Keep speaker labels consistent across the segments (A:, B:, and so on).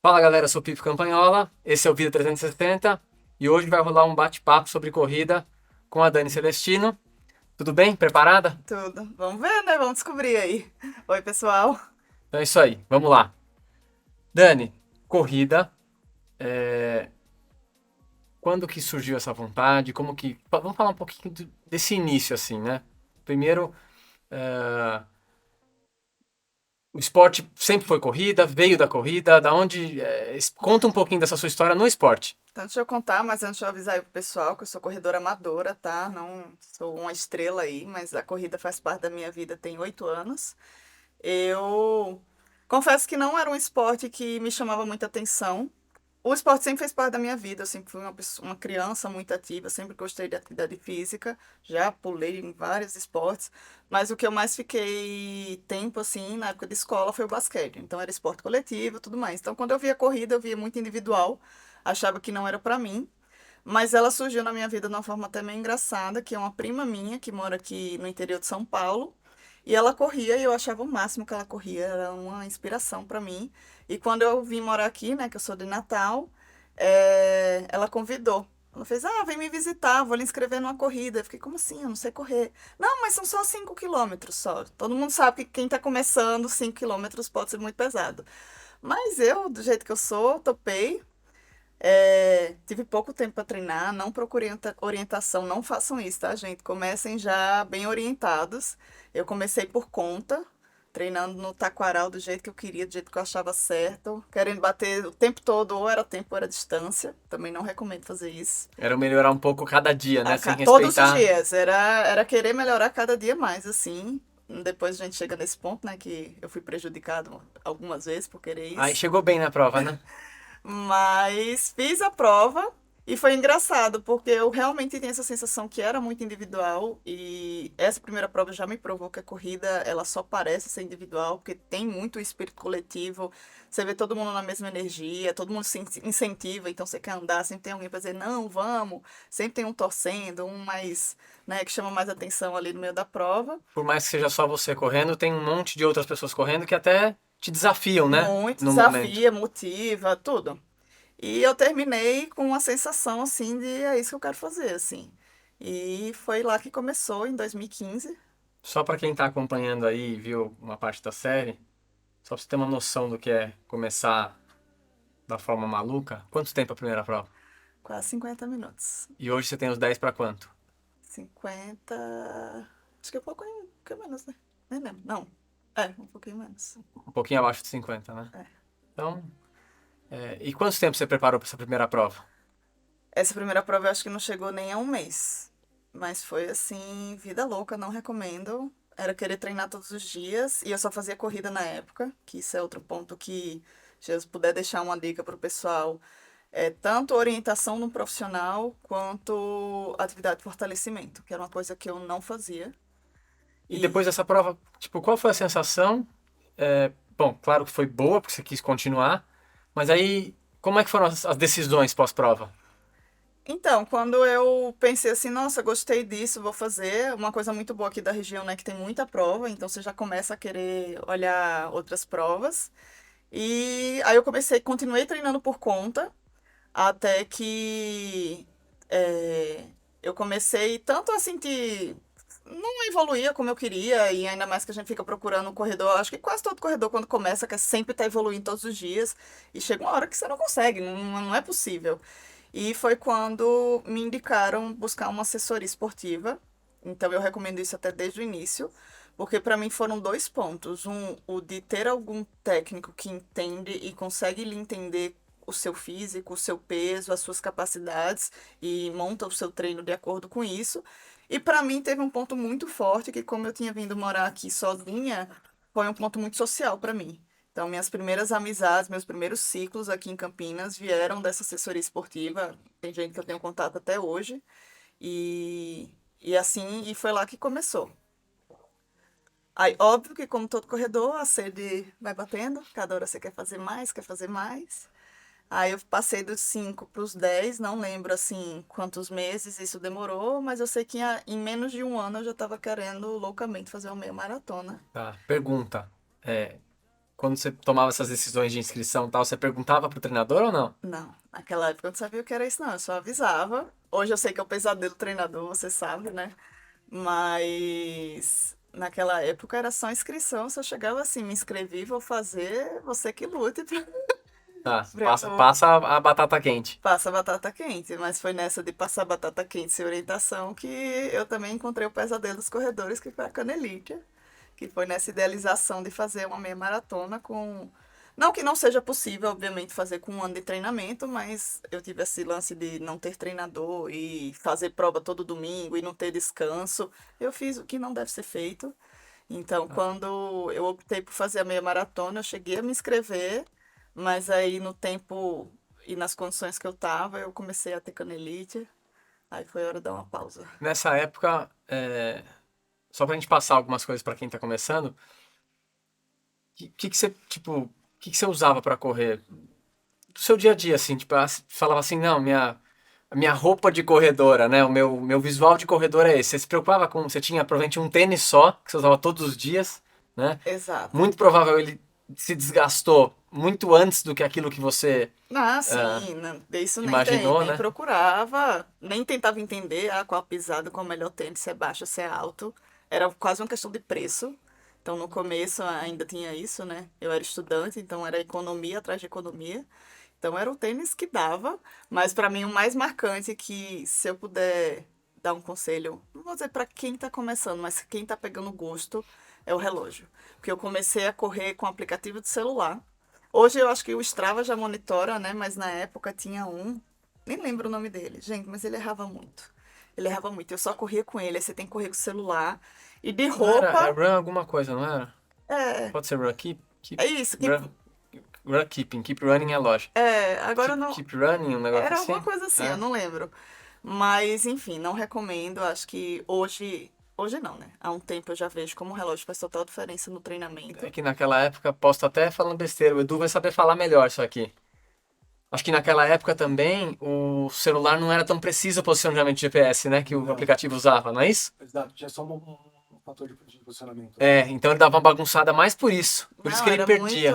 A: Fala galera, eu sou o Pipo Campagnola, esse é o Vida 360 e hoje vai rolar um bate-papo sobre corrida com a Dani Celestino. Tudo bem? Preparada?
B: Tudo. Vamos ver, né? Vamos descobrir aí. Oi, pessoal.
A: Então é isso aí, vamos lá. Dani, corrida, é, quando que surgiu essa vontade? Vamos falar um pouquinho desse início assim, né? Primeiro, é, o esporte sempre foi corrida, veio da corrida, da onde... conta um pouquinho dessa sua história no esporte.
B: Então, deixa eu contar, mas antes eu avisar aí pro pessoal que eu sou corredora amadora, tá? Não sou uma estrela aí, mas a corrida faz parte da minha vida tem 8 anos. Eu confesso que não era um esporte que me chamava muita atenção. O esporte sempre fez parte da minha vida. Eu sempre fui uma criança muito ativa, sempre gostei de atividade física, já pulei em vários esportes, mas o que eu mais fiquei tempo, assim, na época de escola foi o basquete. Então era esporte coletivo e tudo mais. Então quando eu via corrida, eu via muito individual, achava que não era pra mim, mas ela surgiu na minha vida de uma forma até meio engraçada, que é uma prima minha que mora aqui no interior de São Paulo, e ela corria e eu achava o máximo que ela corria, era uma inspiração pra mim. E quando eu vim morar aqui, né, que eu sou de Natal, ela convidou. Ela fez, vem me visitar, vou lhe inscrever numa corrida. Eu fiquei, como assim? Eu não sei correr. Não, mas são só 5 quilômetros só. Todo mundo sabe que quem tá começando, 5 quilômetros pode ser muito pesado. Mas eu, do jeito que eu sou, topei. Tive pouco tempo para treinar, não procurei orientação, não façam isso, tá, gente? Comecem já bem orientados. Eu comecei por conta, treinando no taquaral do jeito que eu queria, do jeito que eu achava certo, querendo bater o tempo todo, ou era tempo ou era distância. Também não recomendo fazer isso.
A: Era melhorar um pouco cada dia, né? Sem
B: Todos os
A: respeitar.
B: dias, era querer melhorar cada dia mais, assim. Depois a gente chega nesse ponto, né, que eu fui prejudicado algumas vezes por querer
A: Aí
B: isso.
A: chegou bem na prova, né?
B: Mas fiz a prova e foi engraçado, porque eu realmente tinha essa sensação que era muito individual e essa primeira prova já me provou que a corrida ela só parece ser individual, porque tem muito espírito coletivo, você vê todo mundo na mesma energia, todo mundo se incentiva, então você quer andar, sempre tem alguém para dizer, não, vamos, sempre tem um torcendo, um mais, né, que chama mais atenção ali no meio da prova.
A: Por mais que seja só você correndo, tem um monte de outras pessoas correndo que até te desafiam, né?
B: Muito
A: No momento.
B: desafia, motiva, tudo. E eu terminei com uma sensação assim de é isso que eu quero fazer, assim. E foi lá que começou, em 2015.
A: Só pra quem tá acompanhando aí e viu uma parte da série, só pra você ter uma noção do que é começar da forma maluca, quanto tempo a primeira prova?
B: Quase 50 minutos.
A: E hoje você tem os 10 pra quanto?
B: 50. Acho que é um pouquinho menos, né? Nem lembro. Não. Um pouquinho menos.
A: Um pouquinho abaixo de 50, né?
B: É.
A: Então, e quanto tempo você preparou pra essa primeira prova?
B: Essa primeira prova eu acho que não chegou nem a um mês. Mas foi assim, vida louca, não recomendo. Era querer treinar todos os dias. E eu só fazia corrida na época, que isso é outro ponto que, se eu puder deixar uma dica pro pessoal, tanto orientação no profissional quanto atividade de fortalecimento, que era uma coisa que eu não fazia.
A: E
B: E
A: depois dessa prova, tipo, qual foi a sensação? Bom, claro que foi boa, porque você quis continuar, mas aí, como é que foram as decisões pós-prova?
B: então, quando eu pensei assim, nossa, gostei disso, vou fazer, uma coisa muito boa aqui da região, né, que tem muita prova, então você já começa a querer olhar outras provas. E aí eu continuei treinando por conta, até que é, eu comecei tanto a sentir não evoluía como eu queria, e ainda mais que a gente fica procurando um corredor. Acho que quase todo corredor, quando começa, quer sempre estar evoluindo todos os dias, e chega uma hora que você não consegue, não é possível. E foi quando me indicaram buscar uma assessoria esportiva. Então eu recomendo isso até desde o início, porque para mim foram dois pontos. Um, o de ter algum técnico que entende e consegue lhe entender o seu físico, o seu peso, as suas capacidades e monta o seu treino de acordo com isso. E para mim teve um ponto muito forte que como eu tinha vindo morar aqui sozinha, foi um ponto muito social para mim. Então, minhas primeiras amizades, meus primeiros ciclos aqui em Campinas vieram dessa assessoria esportiva. Tem gente que eu tenho contato até hoje. E assim, e foi lá que começou. Aí, óbvio que, como todo corredor, a sede vai batendo. Cada hora você quer fazer mais, quer fazer mais. Aí eu passei dos 5 para os 10, não lembro assim quantos meses isso demorou, mas eu sei que em menos de um ano eu já estava querendo loucamente fazer uma meia maratona.
A: Tá, pergunta. quando você tomava essas decisões de inscrição e tal, você perguntava pro treinador ou não?
B: Não, naquela época eu não sabia o que era isso, não. Eu só avisava. Hoje eu sei que é o pesadelo do treinador, você sabe, né? Mas naquela época era só inscrição. Se eu chegava assim, me inscrevi, vou fazer, você que lute pra,
A: Tá,
B: pra
A: passa,
B: eu
A: passa a batata quente.
B: passar batata quente. Mas foi nessa de passar batata quente sem orientação que eu também encontrei o pesadelo dos corredores, que foi a canelite. Que foi nessa idealização de fazer uma meia maratona com. Não que não seja possível, obviamente, fazer com um ano de treinamento, mas eu tive esse lance de não ter treinador e fazer prova todo domingo e não ter descanso. Eu fiz o que não deve ser feito. Então, quando eu optei por fazer a meia maratona, eu cheguei a me inscrever, mas aí no tempo e nas condições que eu tava, eu comecei a ter canelite. Aí foi hora de dar uma pausa.
A: Nessa época, só pra gente passar algumas coisas pra quem tá começando, que você, tipo, que você usava pra correr? Do seu dia a dia, assim, tipo, você falava assim, não, a minha roupa de corredora, né, meu visual de corredor é esse. Você se preocupava com, você tinha provavelmente um tênis só, que você usava todos os dias, né?
B: Exato.
A: Muito provável ele se desgastou muito antes do que aquilo que você
B: Ah,
A: ah,
B: sim, isso nem tem,
A: imaginou,
B: nem
A: né?
B: procurava, nem tentava entender qual pisada, qual o melhor tênis, se é baixo, se é alto. Era quase uma questão de preço. Então, no começo ainda tinha isso, né? Eu era estudante, então era economia atrás de economia. Então, era o tênis que dava, mas para mim o mais marcante que, se eu puder dar um conselho, não vou dizer para quem tá começando, mas quem tá pegando gosto, é o relógio. Porque eu comecei a correr com aplicativo de celular. Hoje eu acho que o Strava já monitora, né? Mas na época tinha um, nem lembro o nome dele, gente, mas ele errava muito. Ele errava muito. Eu só corria com ele, aí você tem que correr com o celular. E de
A: Não era, é
B: roupa,
A: run alguma coisa, não era?
B: é,
A: Pode ser run
B: é isso.
A: run keeping, keep running é lógico.
B: Agora não.
A: Keep running, um negócio
B: Era alguma
A: assim?
B: coisa assim, eu
A: É.
B: não lembro. Mas, enfim, não recomendo. Acho que hoje. Hoje não, né? Há um tempo eu já vejo como o relógio faz total diferença no
A: É
B: treinamento.
A: que naquela época, posso até falando besteira, o Edu vai saber falar melhor isso aqui. Acho que naquela época também o celular não era tão preciso o posicionamento de GPS, né? Que o
C: Não,
A: aplicativo usava, não é isso?
C: exato. Tinha só um fator de posicionamento, né?
A: É, então ele dava uma bagunçada mais por isso. Por isso
B: Não,
A: que ele perdia.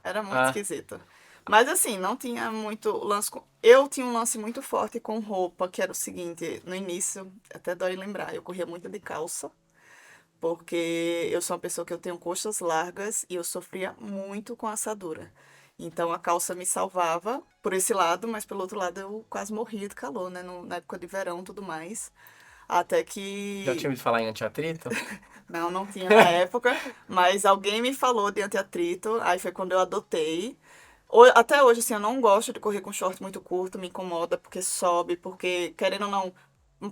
B: era muito
A: Ah,
B: esquisito. Mas assim, não tinha muito lance com... Eu tinha um lance muito forte com roupa, que era o seguinte, no início, até dói lembrar, eu corria muito de calça, porque eu sou uma pessoa que eu tenho coxas largas e eu sofria muito com assadura. Então a calça me salvava por esse lado, mas pelo outro lado eu quase morria de calor, né? Na época de verão e tudo mais. Até
A: já tinha
B: que
A: ouvido falar em antiatrito?
B: não tinha na época, mas alguém me falou de anti-atrito, aí foi quando eu adotei. Até hoje, assim, eu não gosto de correr com short muito curto, me incomoda porque sobe, porque, querendo ou não,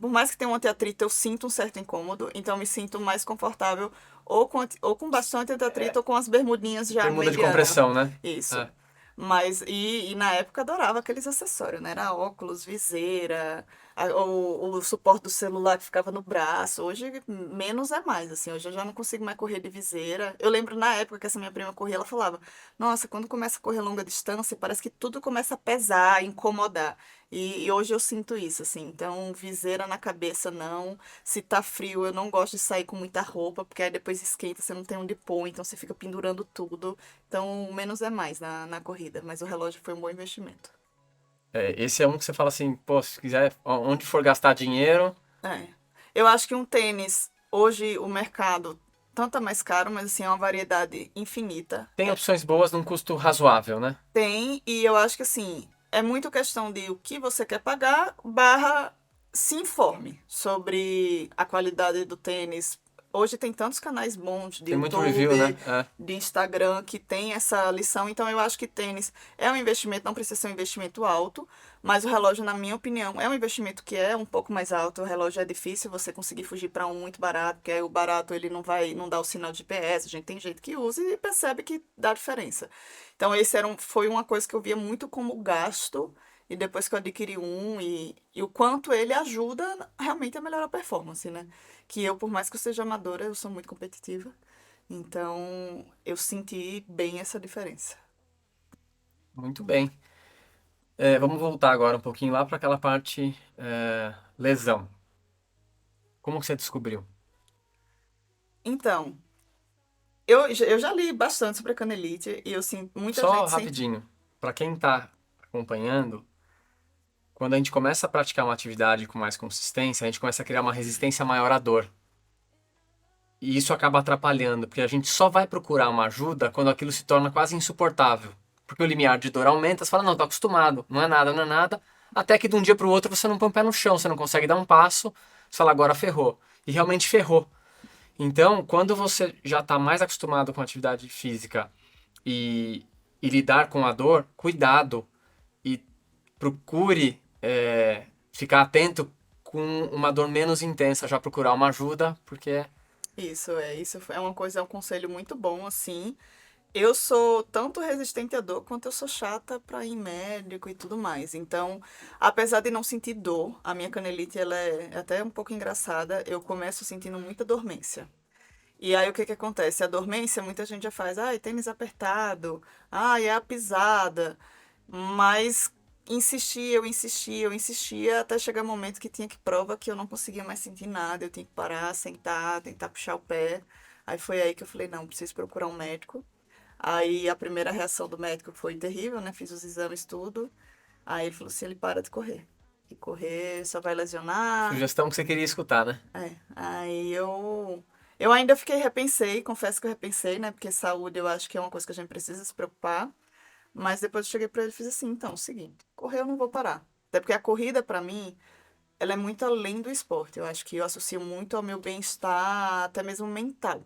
B: por mais que tenha um anti-atrito, eu sinto um certo incômodo, então eu me sinto mais confortável ou com bastante anti-atrito ou com as bermudinhas já
A: Bermuda de
B: mediana.
A: compressão, né?
B: Isso.
A: É.
B: Mas, e na época eu adorava aqueles acessórios, né? Era óculos, viseira, o suporte do celular que ficava no braço. Hoje, menos é mais, assim. Hoje eu já não consigo mais correr de viseira. Eu lembro na época que essa minha prima corria, ela falava: Nossa, quando começa a correr longa distância, parece que tudo começa a pesar, a incomodar. E hoje eu sinto isso, assim. Então, viseira na cabeça, não. Se tá frio, eu não gosto de sair com muita roupa, porque aí depois esquenta, você não tem onde pôr, então você fica pendurando tudo. Então, menos é mais na corrida, mas o relógio foi um bom investimento.
A: É, esse é um que você fala assim, pô, se quiser, onde for gastar dinheiro,
B: É. Eu acho que um tênis, hoje o mercado, tanto é mais caro, mas assim, é uma variedade infinita.
A: tem opções boas num custo razoável, né?
B: Tem, e eu acho que assim, é muito questão de o que você quer pagar, barra se informe sobre a qualidade do tênis. Hoje tem tantos canais bons de
A: Tem muito review, né?
B: YouTube, de Instagram que tem essa lição, então eu acho que tênis é um investimento, não precisa ser um investimento alto, mas o relógio, na minha opinião, é um investimento que é um pouco mais alto. O relógio é difícil você conseguir fugir para um muito barato, porque aí o barato ele não dá o sinal de GPS, a gente tem gente que usa e percebe que dá diferença. Então, foi uma coisa que eu via muito como gasto, e depois que eu adquiri um, e o quanto ele ajuda realmente a melhorar a performance, né? Que eu, por mais que eu seja amadora, eu sou muito competitiva. Então, eu senti bem essa diferença.
A: Muito bem. É, vamos voltar agora um pouquinho lá para aquela parte lesão. Como que você descobriu?
B: Então, Eu já li bastante sobre a canelite e eu sinto, muita
A: Só
B: gente sente.
A: rapidinho, para quem tá acompanhando, quando a gente começa a praticar uma atividade com mais consistência, a gente começa a criar uma resistência maior à dor. E isso acaba atrapalhando, porque a gente só vai procurar uma ajuda quando aquilo se torna quase insuportável. Porque o limiar de dor aumenta, você fala, não, tô acostumado, não é nada, não é nada. Até que de um dia para o outro você não põe o pé no chão, você não consegue dar um passo, você fala, agora ferrou. E realmente ferrou. Então, quando você já está mais acostumado com a atividade física e lidar com a dor, cuidado e procure ficar atento com uma dor menos intensa, já procurar uma ajuda, porque
B: Isso é uma coisa, é um conselho muito bom, assim. Eu sou tanto resistente à dor quanto eu sou chata para ir em médico e tudo mais. Então, apesar de não sentir dor, a minha canelite ela é até um pouco engraçada. Eu começo sentindo muita dormência. E aí o que que acontece? A dormência, muita gente já faz, ai, tênis apertado, ai, é a pisada. Mas eu insistia, até chegar um momento que tinha que prova que eu não conseguia mais sentir nada, eu tinha que parar, sentar, tentar puxar o pé. Aí foi aí que eu falei, não, preciso procurar um médico. Aí a primeira reação do médico foi terrível, né? Fiz os exames, tudo. Aí ele falou assim, ele para de correr. Que correr só vai lesionar.
A: sugestão que você queria escutar, né?
B: Aí eu ainda fiquei, repensei, confesso que eu repensei, né? Porque saúde eu acho que é uma coisa que a gente precisa se preocupar. Mas depois eu cheguei pra ele e fiz assim, então, é o seguinte, correr eu não vou parar. Até porque a corrida, pra mim, ela é muito além do esporte. Eu acho que eu associo muito ao meu bem-estar, até mesmo mental.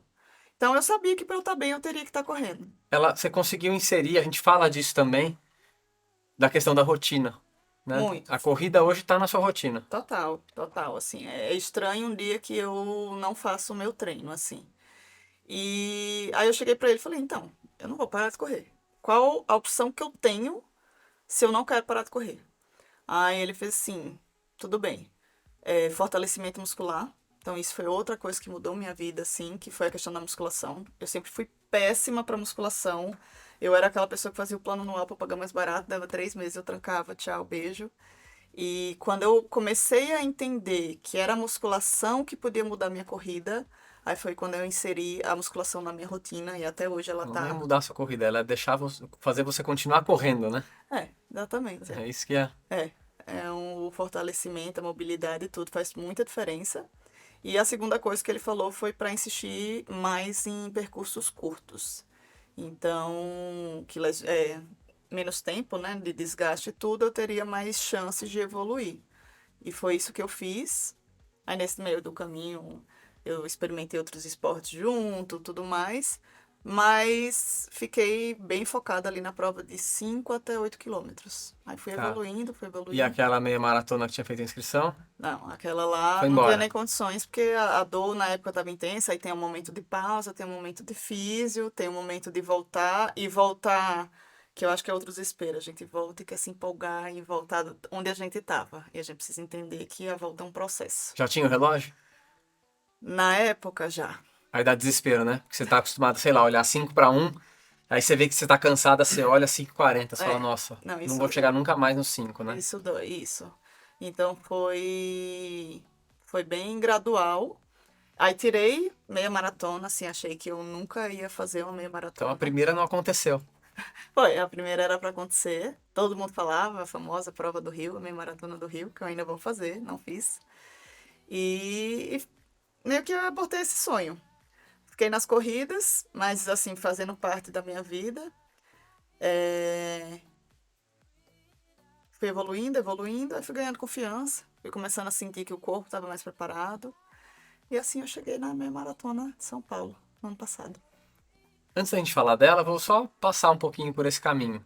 B: Então eu sabia que pra eu estar bem eu teria que estar correndo.
A: Você conseguiu inserir, a gente fala disso também, da questão da rotina, né?
B: Muito.
A: A corrida hoje está na sua rotina.
B: Total, total, assim. É estranho um dia que eu não faço o meu treino, assim. E aí eu cheguei pra ele e falei, então, eu não vou parar de correr. Qual a opção que eu tenho se eu não quero parar de correr? Aí ele fez assim, tudo bem. Fortalecimento muscular. Então isso foi outra coisa que mudou minha vida, assim, que foi a questão da musculação. Eu sempre fui péssima pra musculação. Eu era aquela pessoa que fazia o plano anual pra pagar mais barato, dava 3 meses, eu trancava, tchau, beijo. E quando eu comecei a entender que era a musculação que podia mudar minha corrida, aí foi quando eu inseri a musculação na minha rotina e até hoje ela
A: Não é
B: tá.
A: mudar a sua corrida, ela é deixar fazer você continuar correndo, né?
B: Exatamente.
A: É isso que é.
B: É, o fortalecimento, a mobilidade e tudo faz muita diferença. E a segunda coisa que ele falou foi para insistir mais em percursos curtos. Então, menos tempo, né, de desgaste e tudo, eu teria mais chances de evoluir. E foi isso que eu fiz. Aí nesse meio do caminho eu experimentei outros esportes junto, tudo mais, mas fiquei bem focada ali na prova de 5 até 8 quilômetros. Aí fui
A: Tá.
B: evoluindo, fui
A: E
B: evoluindo.
A: aquela meia maratona que tinha feito a inscrição,
B: Não, aquela lá
A: foi
B: não tinha
A: embora.
B: nem condições, porque a dor na época estava intensa, aí tem um momento de pausa, tem um momento de físio, tem um momento de voltar, e voltar, que eu acho que é outro desespero, a gente volta e quer se empolgar e voltar onde a gente estava. E a gente precisa entender que a volta é um processo.
A: Já tinha o relógio?
B: Na época já.
A: Aí dá desespero, né? Porque você tá acostumado, sei lá, olhar 5 para 1, aí você vê que você tá cansada, você olha 5:40, você fala,
B: É,
A: nossa,
B: não,
A: não vou chegar nunca mais no 5, né?
B: isso dói, isso. Então foi bem gradual. Aí tirei meia maratona, assim, achei que eu nunca ia fazer uma meia
A: Então a
B: maratona.
A: primeira não aconteceu.
B: Foi, a primeira era para acontecer. Todo mundo falava, a famosa prova do Rio, a meia maratona do Rio, que eu ainda vou fazer, não fiz. E meio que eu abortei esse sonho. Fiquei nas corridas, mas assim, fazendo parte da minha vida. É, Fui evoluindo, evoluindo, aí fui ganhando confiança. Fui começando a sentir que o corpo estava mais preparado. E assim eu cheguei na meia maratona de São Paulo, no ano passado.
A: Antes da gente falar dela, vou só passar um pouquinho por esse caminho.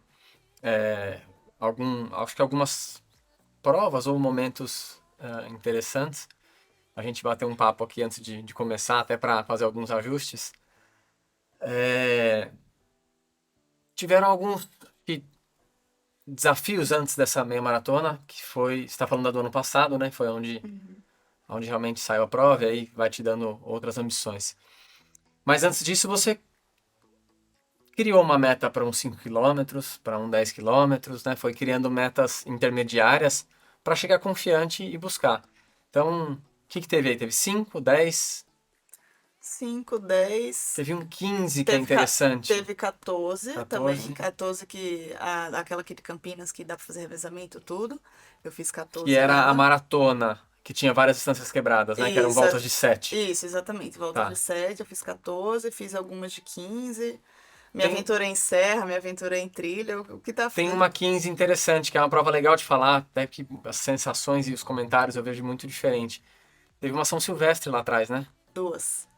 A: Acho que algumas provas ou momentos interessantes. A gente bateu um papo aqui antes de começar, até para fazer alguns ajustes. Tiveram alguns desafios antes dessa meia maratona, que foi, você está falando da do ano passado, né? Foi onde realmente saiu a prova e aí vai te dando outras ambições. Mas antes disso, você criou uma meta para uns 5 quilômetros, para uns 10 quilômetros, né? Foi criando metas intermediárias para chegar confiante e buscar. Então, o que teve aí? Teve 5, 10?
B: 5, 10.
A: Teve um 15 que é
B: Teve,
A: interessante.
B: teve 14 também.
A: 14.
B: 14 aquela aqui de Campinas que dá pra fazer revezamento, tudo. Eu fiz 14
A: Que era a
B: nela.
A: maratona, que tinha várias distâncias quebradas, né? Que eram
B: Isso,
A: voltas de 7.
B: isso, exatamente. Volta
A: Tá.
B: de 7, eu fiz 14, fiz algumas de 15. Me
A: Tem-
B: aventurei em serra, me aventurei em trilha. O que tá
A: Tem uma 15 interessante, que é uma prova legal de falar, até que as sensações e os comentários eu vejo muito diferente. Teve uma São Silvestre lá atrás, né?
B: Duas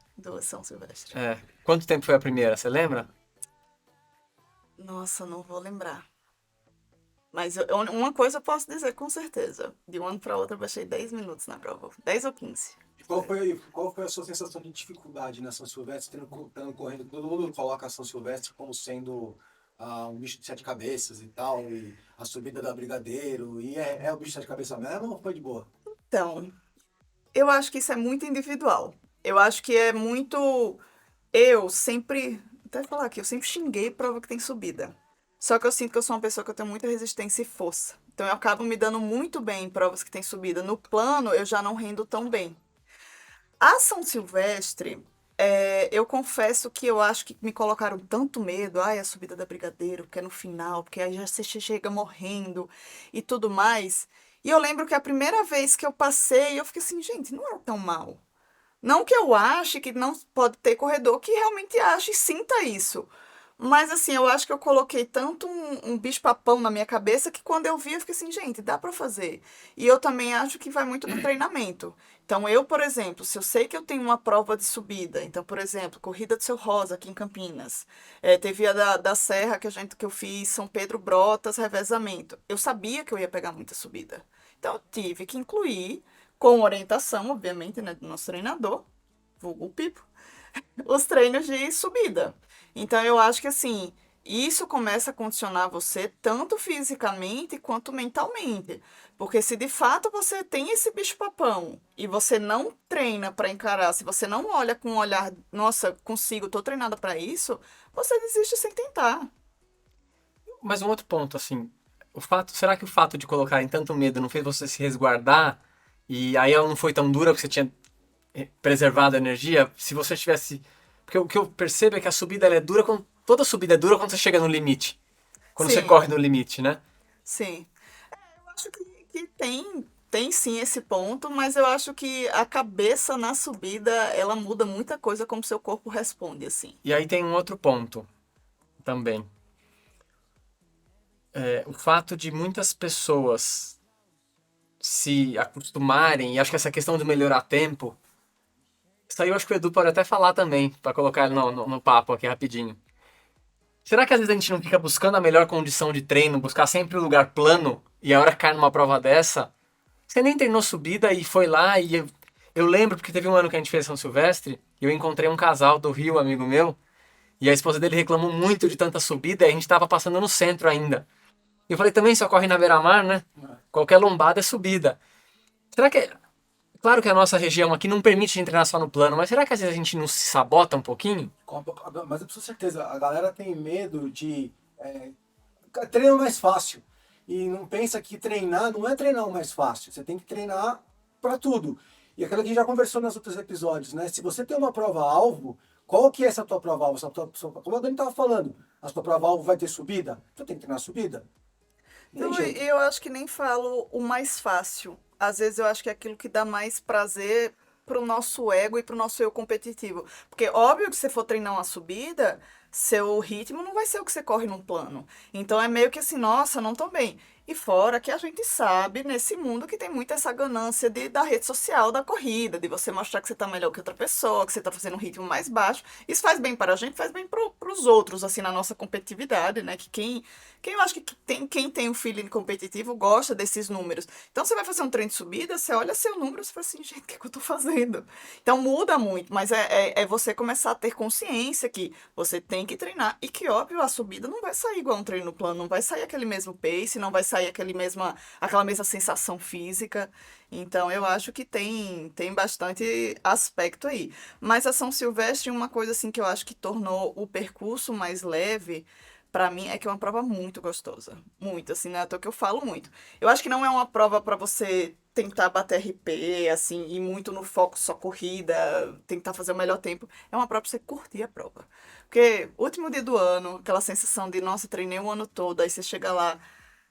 B: São Silvestre.
A: É. Quanto tempo foi a primeira, você lembra?
B: Nossa, não vou lembrar. Mas uma coisa eu posso dizer com certeza. De um ano para outro eu baixei 10 minutos na prova. 10 ou 15.
C: E qual foi a sua sensação de dificuldade na São Silvestre, tendo correndo? Todo mundo coloca a São Silvestre como sendo um bicho de 7 cabeças e tal, e a subida da Brigadeiro, e é o bicho de 7 cabeças mesmo ou foi de boa?
B: Então, eu acho que isso é muito individual. Eu acho que é muito. Eu sempre. Até falar aqui, eu sempre xinguei prova que tem subida. Só que eu sinto que eu sou uma pessoa que eu tenho muita resistência e força. Então eu acabo me dando muito bem em provas que tem subida. No plano, eu já não rendo tão bem. A São Silvestre, eu confesso que eu acho que me colocaram tanto medo. Ai, a subida da Brigadeiro, porque é no final, porque aí já você chega morrendo e tudo mais. E eu lembro que a primeira vez que eu passei, eu fiquei assim, gente, não é tão mal. Não que eu ache que não pode ter corredor que realmente ache e sinta isso. Mas assim, eu acho que eu coloquei tanto um bicho-papão na minha cabeça que quando eu vi, eu fiquei assim, gente, dá pra fazer. E eu também acho que vai muito do treinamento. Então, eu, por exemplo, se eu sei que eu tenho uma prova de subida, então, por exemplo, Corrida do Seu Rosa aqui em Campinas, teve a da Serra que eu fiz, São Pedro Brotas, revezamento. Eu sabia que eu ia pegar muita subida. Então, eu tive que incluir, com orientação, obviamente, né, do nosso treinador, vulgo Pipo, os treinos de subida. Então eu acho que assim, isso começa a condicionar você tanto fisicamente quanto mentalmente. Porque se de fato você tem esse bicho-papão e você não treina para encarar, se você não olha com um olhar, nossa, consigo, tô treinada para isso, você desiste sem tentar.
A: Mas um outro ponto, assim, será que o fato de colocarem tanto medo não fez você se resguardar e aí ela não foi tão dura porque você tinha preservado a energia? Se você tivesse, porque o que eu percebo é que a subida ela é dura toda subida é dura quando você chega no limite, quando você
B: Sim,
A: corre no limite, né?
B: sim. Eu acho que tem sim esse ponto, mas eu acho que a cabeça na subida, ela muda muita coisa como seu corpo responde, assim.
A: E aí tem um outro ponto também. O fato de muitas pessoas se acostumarem, e acho que essa questão de melhorar tempo, isso aí eu acho que o Edu pode até falar também, para colocar ele no papo aqui rapidinho. Será que às vezes a gente não fica buscando a melhor condição de treino, buscar sempre o lugar plano, e a hora que cai numa prova dessa, você nem treinou subida e foi lá, e eu lembro porque teve um ano que a gente fez São Silvestre, e eu encontrei um casal do Rio, amigo meu, e a esposa dele reclamou muito de tanta subida, e a gente tava passando no centro ainda. E eu falei, também só corre na beira-mar, né? Qualquer lombada é subida. Será que. Claro que a nossa região aqui não permite a gente treinar só no plano, mas será que às vezes a gente não se sabota um pouquinho?
C: Mas eu preciso certeza, a galera tem medo de treino mais fácil. E não pensa que treinar não é treinar o mais fácil. Você tem que treinar para tudo. E aquilo que a gente já conversou nos outros episódios, né? Se você tem uma prova-alvo, qual que é essa tua prova-alvo? Como a Dani estava falando, a sua prova-alvo vai ter subida? Tu tem que treinar subida. Não
B: Então,
C: tem jeito.
B: eu acho que nem falo o mais fácil. Às vezes eu acho que é aquilo que dá mais prazer pro nosso ego e pro nosso eu competitivo. Porque óbvio que se você for treinar uma subida, seu ritmo não vai ser o que você corre num plano. Então é meio que assim, nossa, não tô bem. E fora que a gente sabe nesse mundo que tem muito essa ganância da rede social da corrida, de você mostrar que você tá melhor que outra pessoa, que você tá fazendo um ritmo mais baixo. Isso faz bem para a gente, faz bem pros outros, assim, na nossa competitividade, né? Que quem eu acho que quem tem um feeling competitivo gosta desses números. Então você vai fazer um treino de subida, você olha seu número e você fala assim, gente, o que é que eu tô fazendo? Então muda muito, mas é você começar a ter consciência que você tem que treinar e que, óbvio, a subida não vai sair igual um treino plano, não vai sair aquele mesmo pace, não vai sair aquela mesma sensação física. Então eu acho que tem bastante aspecto aí. Mas a São Silvestre, uma coisa assim que eu acho que tornou o percurso mais leve pra mim é que é uma prova muito gostosa. Muito, assim, né? Até que eu falo muito. Eu acho que não é uma prova pra você tentar bater RP, assim, ir muito no foco só corrida, tentar fazer o melhor tempo. É uma prova pra você curtir a prova. Porque último dia do ano, aquela sensação de, nossa, treinei o ano todo, aí você chega lá,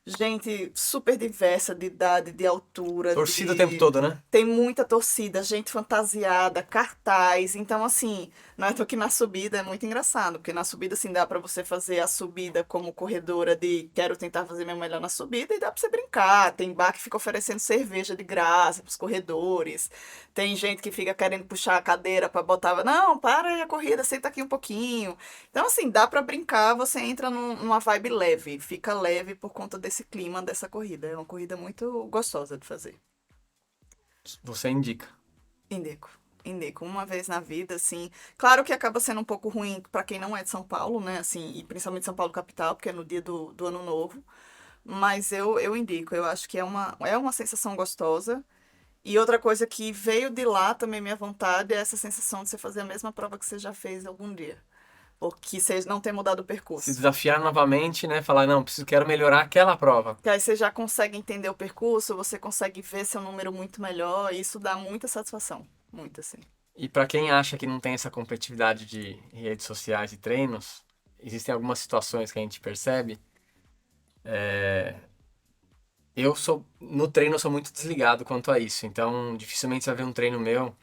B: gente super diversa de idade, de altura,
A: Torcida o tempo
B: de...
A: todo, né?
B: Tem muita torcida, gente fantasiada, cartaz. Então, assim, não é que na subida é muito engraçado, porque na subida, assim, dá pra você fazer a subida como corredora de quero tentar fazer meu melhor na subida e dá pra você brincar. Tem bar que fica oferecendo cerveja de graça pros corredores. Tem gente que fica querendo puxar a cadeira pra botar, não, para aí a corrida, senta aqui um pouquinho. Então, assim, dá pra brincar, você entra numa vibe leve, fica leve por conta desse clima dessa corrida. É uma corrida muito gostosa de fazer.
A: Você indica.
B: Indico. Indico. Uma vez na vida, assim. Claro que acaba sendo um pouco ruim pra quem não é de São Paulo, né? Assim, e principalmente São Paulo capital, porque é no dia do Ano Novo. Mas eu indico. Eu acho que é uma sensação gostosa. E outra coisa que veio de lá também, minha vontade, é essa sensação de você fazer a mesma prova que você já fez algum dia. Ou que você não ter mudado o
A: Se
B: percurso.
A: desafiar novamente, né? Falar, não, quero melhorar aquela prova.
B: Que aí você já consegue entender o percurso, você consegue ver seu número muito melhor, e isso dá muita satisfação. Muito, assim.
A: E para quem acha que não tem essa competitividade de redes sociais e treinos, existem algumas situações que a gente percebe. No treino eu sou muito desligado quanto a isso, então dificilmente você vai ver um treino meu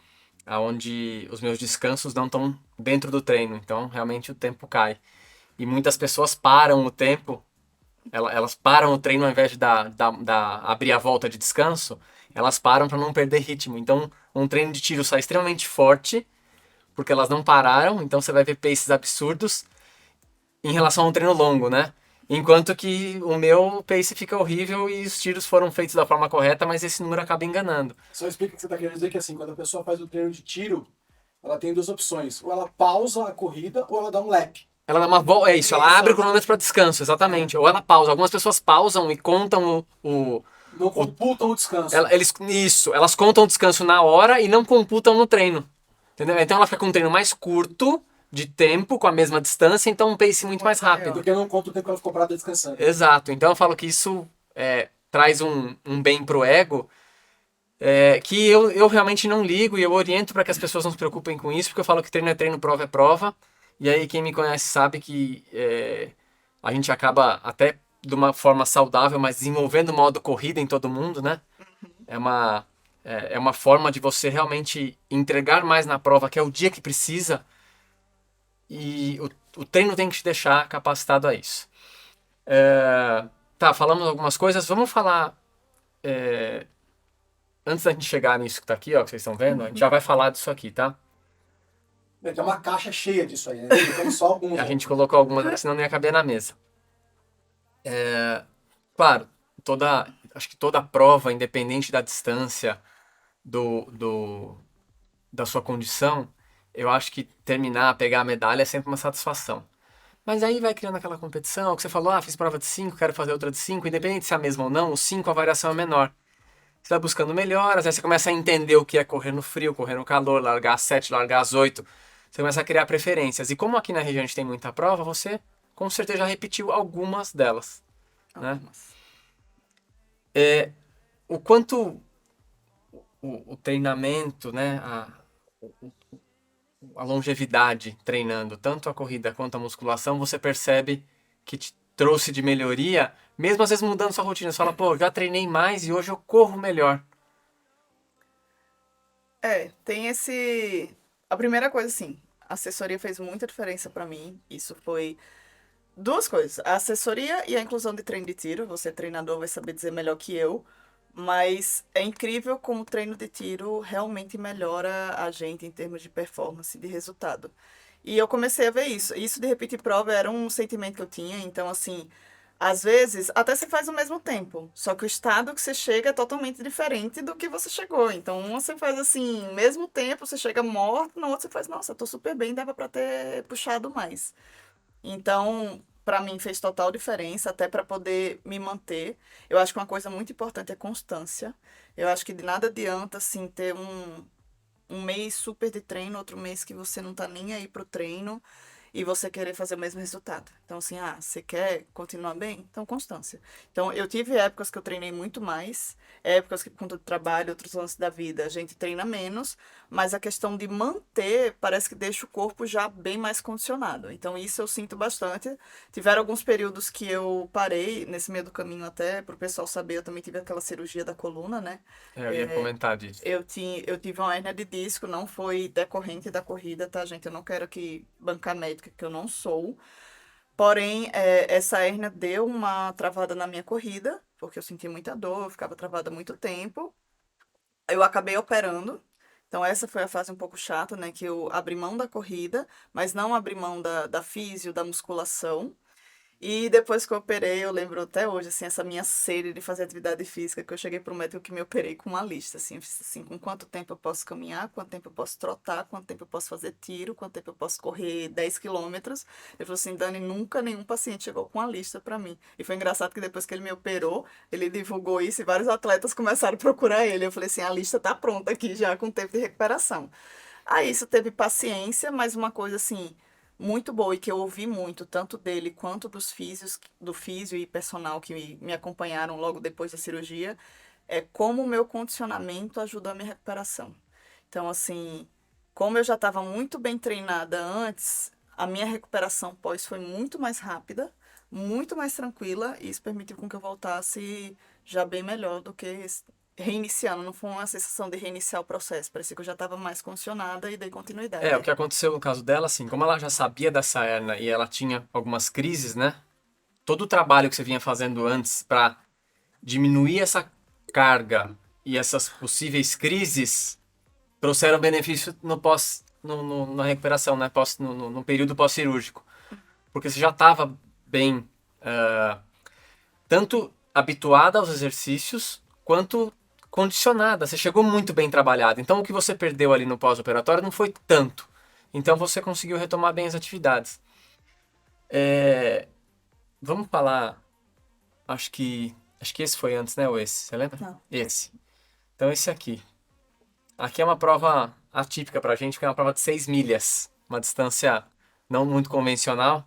A: aonde os meus descansos não estão dentro do treino, então realmente o tempo cai. E muitas pessoas param o tempo, elas param o treino ao invés de abrir a volta de descanso, elas param para não perder ritmo. Então um treino de tiro sai extremamente forte, porque elas não pararam, então você vai ver paces absurdos em relação a um treino longo, né? Enquanto que o meu pace fica horrível e os tiros foram feitos da forma correta, mas esse número acaba enganando.
C: Só explica o que você está querendo dizer, que assim, quando a pessoa faz o treino de tiro, ela tem duas opções. Ou ela pausa a corrida, ou ela dá um lap.
A: Ela dá uma volta, é isso, ela
B: Isso.
A: abre o cronômetro para descanso, exatamente. Ou ela pausa. Algumas pessoas pausam e contam
C: Não computam o descanso.
A: elas contam o descanso na hora e não computam no treino. Entendeu? Então ela fica com um treino mais curto de tempo, com a mesma distância, então um pace muito mais rápido.
C: Porque não conta o tempo que ela ficou parada descansando.
A: Exato. Então eu falo que isso traz um bem pro ego, que eu realmente não ligo e eu oriento para que as pessoas não se preocupem com isso, porque eu falo que treino é treino, prova é prova. E aí quem me conhece sabe que a gente acaba até de uma forma saudável, mas desenvolvendo o modo corrida em todo mundo, né? É uma forma de você realmente entregar mais na prova, que é o dia que precisa, e o treino tem que te deixar capacitado a isso. Tá, falamos algumas coisas, vamos falar... antes da gente chegar nisso que tá aqui, ó, que vocês estão vendo, a gente já vai falar disso aqui, tá?
C: Tem uma caixa cheia disso aí, né? Ficamos só alguns.
A: A gente colocou algumas, senão não ia caber na mesa. Claro, acho que toda prova, independente da distância, da sua condição, eu acho que terminar, pegar a medalha é sempre uma satisfação. Mas aí vai criando aquela competição, que você falou, fiz prova de 5, quero fazer outra de 5, independente se é a mesma ou não, o 5 a variação é menor. Você vai buscando melhoras, aí você começa a entender o que é correr no frio, correr no calor, largar às 7, largar às 8. Você começa a criar preferências. E como aqui na região a gente tem muita prova, você com certeza já repetiu algumas delas. Né?
B: Algumas.
A: O quanto o treinamento, né, a longevidade treinando, tanto a corrida quanto a musculação, você percebe que te trouxe de melhoria, mesmo às vezes mudando sua rotina. Você fala, pô, já treinei mais e hoje eu corro melhor.
B: Tem esse... A primeira coisa, assim, a assessoria fez muita diferença pra mim. Isso foi duas coisas. A assessoria e a inclusão de treino de tiro. Você, treinador, vai saber dizer melhor que eu. Mas é incrível como o treino de tiro realmente melhora a gente em termos de performance, de resultado. E eu comecei a ver isso. Isso de repetir prova era um sentimento que eu tinha. Então, assim, às vezes, até você faz o mesmo tempo. Só que o estado que você chega é totalmente diferente do que você chegou. Então, uma você faz assim, mesmo tempo, você chega morto, na outra você faz, nossa, eu tô super bem, dava pra ter puxado mais. Então, para mim fez total diferença, até para poder me manter. Eu acho que uma coisa muito importante é constância. Eu acho que de nada adianta, assim, ter um mês super de treino, outro mês que você não tá nem aí pro treino. e você querer fazer o mesmo resultado. Então, assim, você quer continuar bem? Então, constância. Então, eu tive épocas que eu treinei muito mais, épocas que, por conta do trabalho, outros lances da vida, a gente treina menos, mas a questão de manter parece que deixa o corpo já bem mais condicionado. Então, isso eu sinto bastante. Tiveram alguns períodos que eu parei, nesse meio do caminho até, para o pessoal saber, eu também tive aquela cirurgia da coluna, né?
A: Eu ia comentar disso.
B: Eu tive uma hérnia de disco, não foi decorrente da corrida, tá, gente? Eu não quero aqui bancar médica, que eu não sou. Porém, essa hérnia deu uma travada na minha corrida, porque eu senti muita dor, eu ficava travada há muito tempo. Eu acabei operando. Então, essa foi a fase um pouco chata, né? Que eu abri mão da corrida, mas não abri mão da físio, da musculação. E depois que eu operei, eu lembro até hoje, assim, essa minha sede de fazer atividade física, que eu cheguei pro médico que me operei com uma lista, assim, eu fiz assim, com quanto tempo eu posso caminhar, quanto tempo eu posso trotar, quanto tempo eu posso fazer tiro, quanto tempo eu posso correr 10 quilômetros. Ele falou assim, Dani, nunca nenhum paciente chegou com uma lista pra mim. E foi engraçado que depois que ele me operou, ele divulgou isso e vários atletas começaram a procurar ele. Eu falei assim, a lista tá pronta aqui já com tempo de recuperação. Aí isso teve paciência, mas uma coisa assim muito boa e que eu ouvi muito, tanto dele quanto dos físios, do físio e personal que me acompanharam logo depois da cirurgia, é como o meu condicionamento ajudou a minha recuperação. Então, assim, como eu já estava muito bem treinada antes, a minha recuperação pós foi muito mais rápida, muito mais tranquila, e isso permitiu com que eu voltasse já bem melhor do que reiniciando. Não foi uma sensação de reiniciar o processo, parecia que eu já estava mais condicionada e dei continuidade.
A: O que aconteceu no caso dela, assim, como ela já sabia dessa hérnia e ela tinha algumas crises, né? Todo o trabalho que você vinha fazendo antes para diminuir essa carga e essas possíveis crises trouxeram benefício no pós, na recuperação, né? No período pós-cirúrgico. Porque você já estava bem, tanto habituada aos exercícios, quanto condicionada. Você chegou muito bem trabalhada. Então, o que você perdeu ali no pós-operatório não foi tanto. Então, você conseguiu retomar bem as atividades. Vamos falar, acho que esse foi antes, né? Ou esse, você lembra?
B: Não.
A: Esse. Então, esse aqui. Aqui é uma prova atípica pra gente, porque é uma prova de 6 milhas. Uma distância não muito convencional.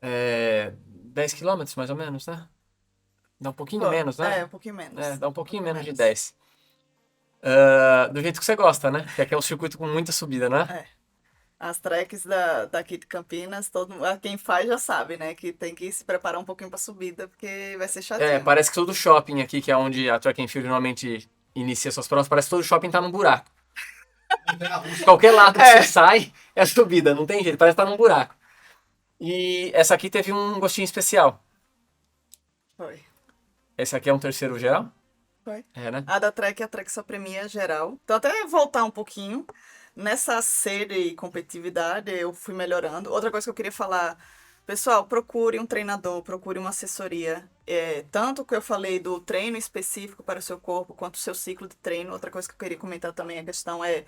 A: 10 quilômetros, mais ou menos, né? Dá um pouquinho menos, né?
B: Um pouquinho menos.
A: Dá um pouquinho menos de 10. Do jeito que você gosta, né? Que aqui é um circuito com muita subida, né?
B: As treks daqui de Campinas, quem faz já sabe, né? Que tem que se preparar um pouquinho pra subida, porque vai ser chatinho.
A: Parece que todo shopping aqui, que é onde a Track and Field normalmente inicia suas provas, parece que todo shopping tá num buraco. De qualquer lado que você sai, é subida, não tem jeito, parece que tá num buraco. E essa aqui teve um gostinho especial.
B: Foi.
A: Esse aqui é um terceiro geral?
B: Foi.
A: Né?
B: A da Trek, a Trek só premia geral. Então, até voltar um pouquinho, nessa sede e competitividade, eu fui melhorando. Outra coisa que eu queria falar, pessoal, procure um treinador, procure uma assessoria. Tanto que eu falei do treino específico para o seu corpo, quanto o seu ciclo de treino. Outra coisa que eu queria comentar também, a questão é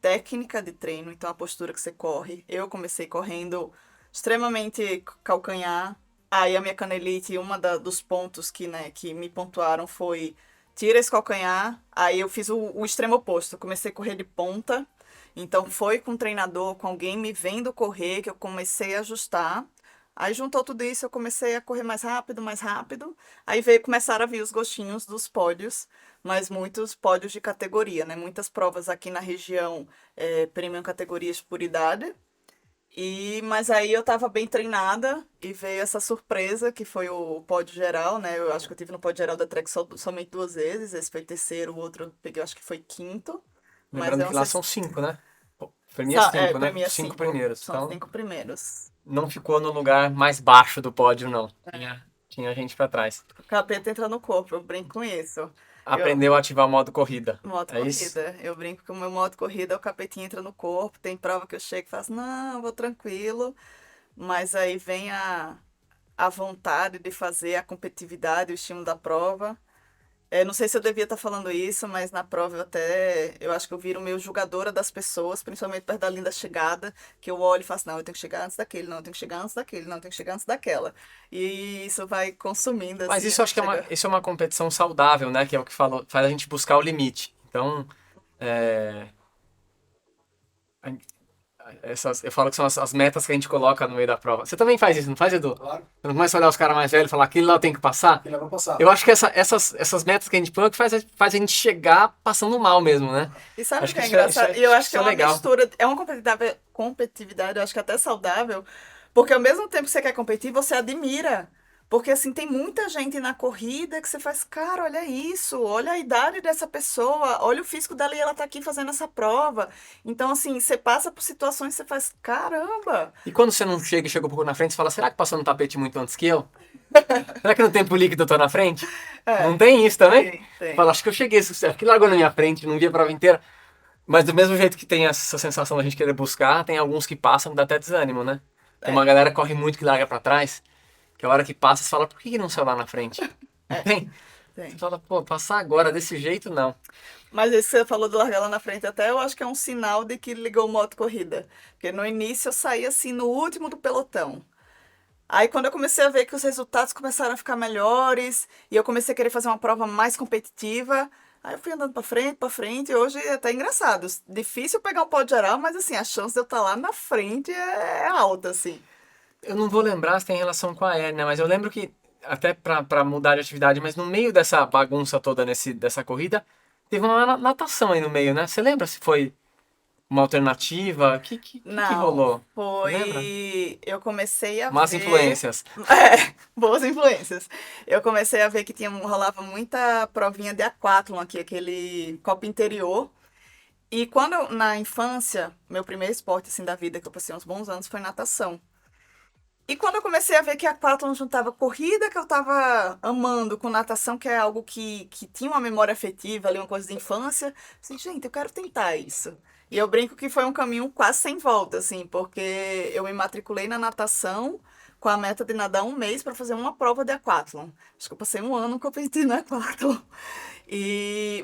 B: técnica de treino, então a postura que você corre. Eu comecei correndo extremamente calcanhar. Aí a minha canelite, dos pontos que me pontuaram foi tira esse calcanhar. Aí eu fiz o extremo oposto. Eu comecei a correr de ponta. Então foi com um treinador, com alguém me vendo correr, que eu comecei a ajustar. Aí juntou tudo isso, eu comecei a correr mais rápido, mais rápido. Aí começaram a vir os gostinhos dos pódios, mas muitos pódios de categoria, né? Muitas provas aqui na região premiam categorias por idade. Mas aí eu tava bem treinada e veio essa surpresa que foi o pódio geral, né? Eu acho que eu tive no pódio geral da Trek somente 2 vezes. Esse foi terceiro, o outro eu peguei, eu acho que foi quinto.
A: Lembrando que lá são 5, né? Premia 5, né?
B: premia
A: 5
B: cinco.
A: primeiros.
B: São
A: Então,
B: 5 primeiros.
A: não ficou no lugar mais baixo do pódio, não. Tinha gente pra trás.
B: O capeta entra no corpo, eu brinco com isso.
A: Aprendeu a ativar o modo corrida.
B: Modo
A: corrida.
B: Isso? Eu brinco que o meu modo corrida, o capetinho entra no corpo. Tem prova que eu chego e faço, não, vou tranquilo. Mas aí vem a vontade de fazer, a competitividade, o estímulo da prova. Não sei se eu devia estar falando isso, mas na prova eu acho que eu viro meio julgadora das pessoas, principalmente perto da linda chegada, que eu olho e faço, não, eu tenho que chegar antes daquele, não, eu tenho que chegar antes daquele, não, eu tenho que chegar antes daquela. E isso vai consumindo,
A: Mas
B: assim,
A: isso eu acho que isso é uma competição saudável, né? Que é o que faz a gente buscar o limite. Então, eu falo que são as metas que a gente coloca no meio da prova. Você também faz isso, não faz, Edu?
C: Claro,
A: Você não começa a olhar os caras mais velhos e falar, aquilo lá eu tenho que passar?
C: que ele vai passar.
A: Eu acho que essas metas que a gente põe é o que faz a gente chegar passando mal mesmo, né?
B: E sabe o
A: Acho
B: que é
A: que isso é-
B: engraçado?
A: isso é-
B: E eu acho que
A: isso
B: é
A: é
B: uma
A: legal.
B: mistura, é uma competitividade, eu acho que até saudável, porque ao mesmo tempo que você quer competir, você admira. Porque assim, tem muita gente na corrida que você faz, cara, olha isso, olha a idade dessa pessoa, olha o físico dela e ela tá aqui fazendo essa prova. Então, assim, você passa por situações que você faz, caramba!
A: E quando você não chega um pouco na frente, você fala, será que passou no tapete muito antes que eu? Será que no tempo líquido eu tô na frente? Não
B: É,
A: tem isso também?
B: tem.
A: Fala, acho que eu cheguei, acho que largou na minha frente, não vi a prova inteira. Mas do mesmo jeito que tem essa sensação da gente querer buscar, tem alguns que passam que dá até desânimo, né? Tem uma galera que corre muito que larga pra trás, que a hora que passa você fala, por que não saiu lá na frente? Não tem?
B: Tem.
A: Você fala, pô, passar agora desse jeito, não.
B: Mas esse que você falou de largar lá na frente, até eu acho que é um sinal de que ligou o modo corrida. Porque no início eu saí assim no último do pelotão. Aí quando eu comecei a ver que os resultados começaram a ficar melhores e eu comecei a querer fazer uma prova mais competitiva, aí eu fui andando pra frente e hoje é até engraçado. Difícil pegar um pódio geral, mas assim, a chance de eu estar lá na frente é alta, assim.
A: Eu não vou lembrar se tem relação com a hérnia, mas eu lembro que, até pra mudar de atividade, mas no meio dessa bagunça toda dessa corrida, teve uma natação aí no meio, né? Você lembra se foi uma alternativa? O que
B: Não,
A: rolou? Lembra?
B: foi. Eu comecei a
A: Más
B: ver.
A: influências.
B: É, boas influências. Eu comecei a ver que rolava muita provinha de aquátlon aqui, aquele Copa Interior. E quando na infância, meu primeiro esporte assim da vida que eu passei uns bons anos foi natação. E quando eu comecei a ver que a aquátlon juntava corrida, que eu tava amando, com natação, que é algo que tinha uma memória afetiva ali, uma coisa de infância, assim, gente, eu quero tentar isso. E eu brinco que foi um caminho quase sem volta, assim, porque eu me matriculei na natação com a meta de nadar um mês para fazer uma prova de aquátlon. Acho que eu passei um ano competindo na aquátlon.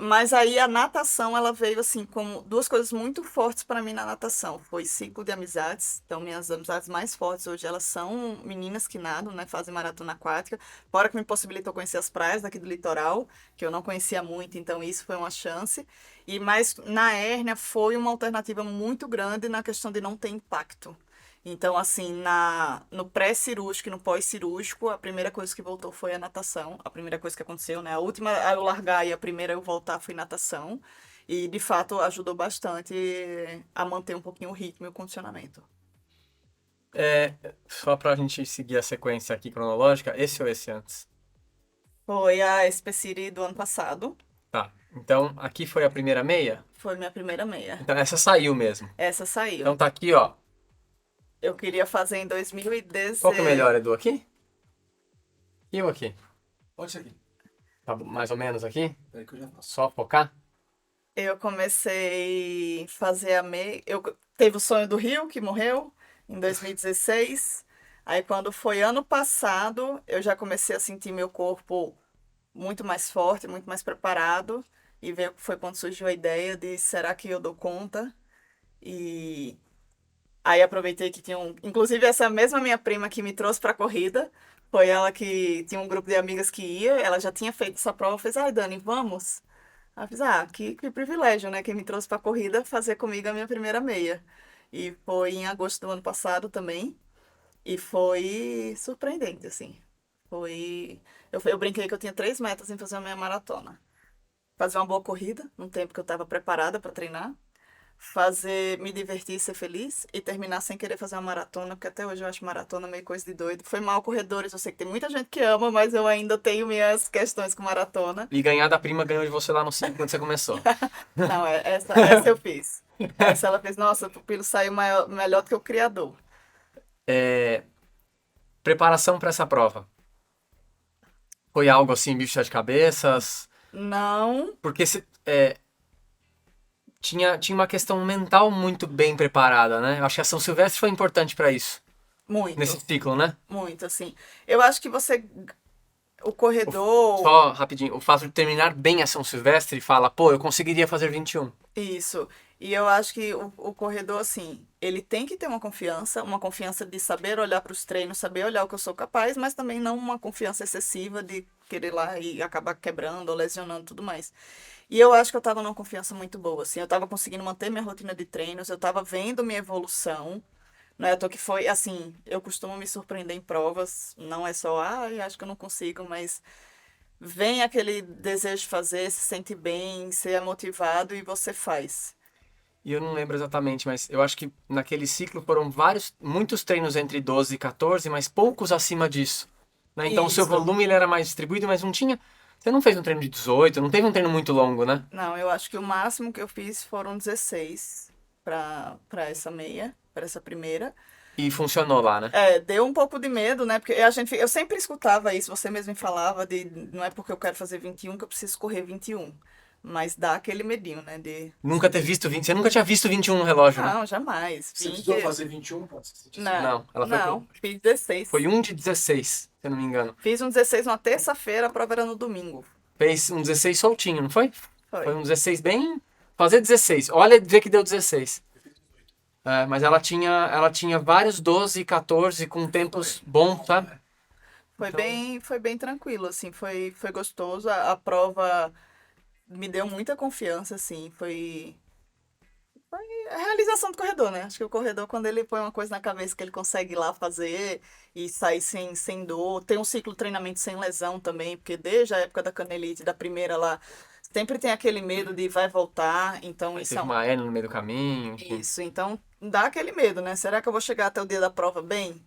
B: Mas aí a natação, ela veio assim como duas coisas muito fortes para mim na natação. Foi ciclo de amizades. Então, minhas amizades mais fortes hoje, elas são meninas que nadam, né? Fazem maratona aquática. Fora que me possibilitou conhecer as praias daqui do litoral, que eu não conhecia muito, então isso foi uma chance. Mas na hérnia foi uma alternativa muito grande na questão de não ter impacto. Então, assim, no pré-cirúrgico e no pós-cirúrgico, a primeira coisa que voltou foi a natação. A primeira coisa que aconteceu, né? A última a eu largar e a primeira a eu voltar foi natação. E, de fato, ajudou bastante a manter um pouquinho o ritmo e o condicionamento.
A: Só pra gente seguir a sequência aqui cronológica, esse ou esse antes?
B: Foi a Especiri do ano passado.
A: Tá. Então, aqui foi a primeira meia?
B: Foi minha primeira meia.
A: Então, essa saiu mesmo.
B: Essa saiu.
A: Então tá aqui, ó.
B: Eu queria fazer em 2016.
A: Qual que é melhor, Edu? Aqui? E eu aqui?
C: Pode ser aqui.
A: Tá mais ou menos aqui?
C: Peraí que eu já faço.
A: Só focar?
B: Eu comecei a fazer a meia. Eu teve o sonho do Rio, que morreu em 2016. Aí, quando foi ano passado, eu já comecei a sentir meu corpo muito mais forte, muito mais preparado. E foi quando surgiu a ideia de será que eu dou conta? E aí aproveitei que tinha inclusive essa mesma minha prima que me trouxe para a corrida, foi ela que tinha um grupo de amigas que ia, ela já tinha feito essa prova, fez, ai Dani, vamos? Aí eu fiz, que privilégio, né? Quem me trouxe para a corrida fazer comigo a minha primeira meia. E foi em agosto do ano passado também. E foi surpreendente, assim. Eu brinquei que eu tinha 3 metas em fazer a minha maratona. Fazer uma boa corrida, num tempo que eu estava preparada para treinar. Me divertir, ser feliz e terminar sem querer fazer uma maratona, porque até hoje eu acho maratona meio coisa de doido. Foi mal corredores, eu sei que tem muita gente que ama, mas eu ainda tenho minhas questões com maratona.
A: E ganhar da prima ganhou de você lá no 5 quando você começou.
B: Não, essa eu fiz. Essa ela fez, nossa, o pupilo saiu melhor do que o criador.
A: Preparação para essa prova. Foi algo assim, bicho de sete cabeças?
B: Não,
A: Porque tinha uma questão mental muito bem preparada, né? Eu acho que a São Silvestre foi importante para isso.
B: muito,
A: Nesse ciclo, né?
B: muito, assim. Eu acho que o corredor,
A: Só rapidinho, o fato de terminar bem a São Silvestre fala, pô, eu conseguiria fazer 21.
B: isso. E eu acho que o corredor, assim, ele tem que ter uma confiança de saber olhar para os treinos, saber olhar o que eu sou capaz, mas também não uma confiança excessiva de querer ir lá e acabar quebrando ou lesionando e tudo mais. E eu acho que eu tava numa confiança muito boa, assim, eu tava conseguindo manter minha rotina de treinos, eu tava vendo minha evolução, não é à toa que foi, assim, eu costumo me surpreender em provas, não é só, acho que eu não consigo, mas vem aquele desejo de fazer, se sente bem, ser é motivado e você faz.
A: E eu não lembro exatamente, mas eu acho que naquele ciclo foram muitos treinos entre 12 e 14, mas poucos acima disso. Né? Então o seu
B: Isso.
A: volume ele era mais distribuído, mas não tinha. Você não fez um treino de 18, não teve um treino muito longo, né?
B: Não, eu acho que o máximo que eu fiz foram 16 para essa meia, para essa primeira.
A: E funcionou lá, né?
B: É, deu um pouco de medo, né? Porque eu sempre escutava isso, você mesmo me falava de não é porque eu quero fazer 21 que eu preciso correr 21. Mas dá aquele medinho, né? De
A: Nunca ter visto 20. Você nunca tinha visto 21 no relógio, né?
B: não, jamais.
C: Você
B: 20.
C: precisou fazer 21 pra se sentir seguro?
B: Não,
A: Não, ela foi
B: não, fiz 16.
A: foi um de 16, se eu não me engano.
B: Fiz um 16 numa terça-feira, a prova era no domingo.
A: Fez um 16 soltinho, não foi? Foi
B: Foi.
A: um 16 bem. Fazer 16. Olha, vê que deu 16. É, mas ela tinha vários 12 e 14 com tempos bons, sabe? Então,
B: Foi bem tranquilo, assim, foi gostoso. A prova me deu muita confiança, assim, foi a realização do corredor, né? Acho que o corredor, quando ele põe uma coisa na cabeça que ele consegue ir lá fazer e sair sem dor, tem um ciclo de treinamento sem lesão também, porque desde a época da canelite, da primeira lá, sempre tem aquele medo de vai voltar, então
A: aí
B: isso
A: teve uma hérnia no meio do caminho, enfim.
B: isso, então dá aquele medo, né? Será que eu vou chegar até o dia da prova bem?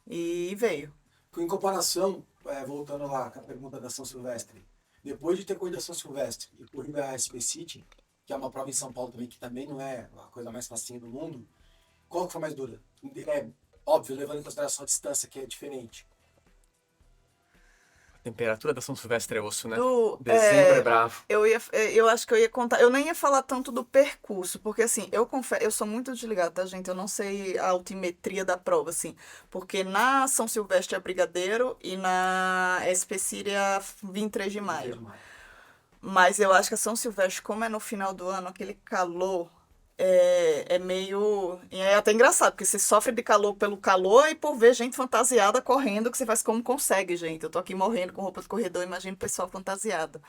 B: E veio.
C: Em comparação, voltando lá com a pergunta da São Silvestre, depois de ter corrido a São Silvestre e corrido a SP City, que é uma prova em São Paulo também, que também não é a coisa mais facinha do mundo, qual que foi mais dura? É óbvio, levando em consideração a distância, que é diferente.
A: A temperatura da São Silvestre é osso, né?
B: Do,
A: Dezembro é bravo.
B: eu acho que eu ia contar, eu nem ia falar tanto do percurso, porque assim, eu confesso, eu sou muito desligada, tá, gente? Eu não sei a altimetria da prova, assim, porque na São Silvestre é Brigadeiro e na Especíria 23 de maio. Mas eu acho que a São Silvestre, como é no final do ano, aquele calor é meio. E é até engraçado, porque você sofre de calor pelo calor e por ver gente fantasiada correndo, que você faz como consegue, gente. Eu tô aqui morrendo com roupa de corredor, imagino o pessoal fantasiado.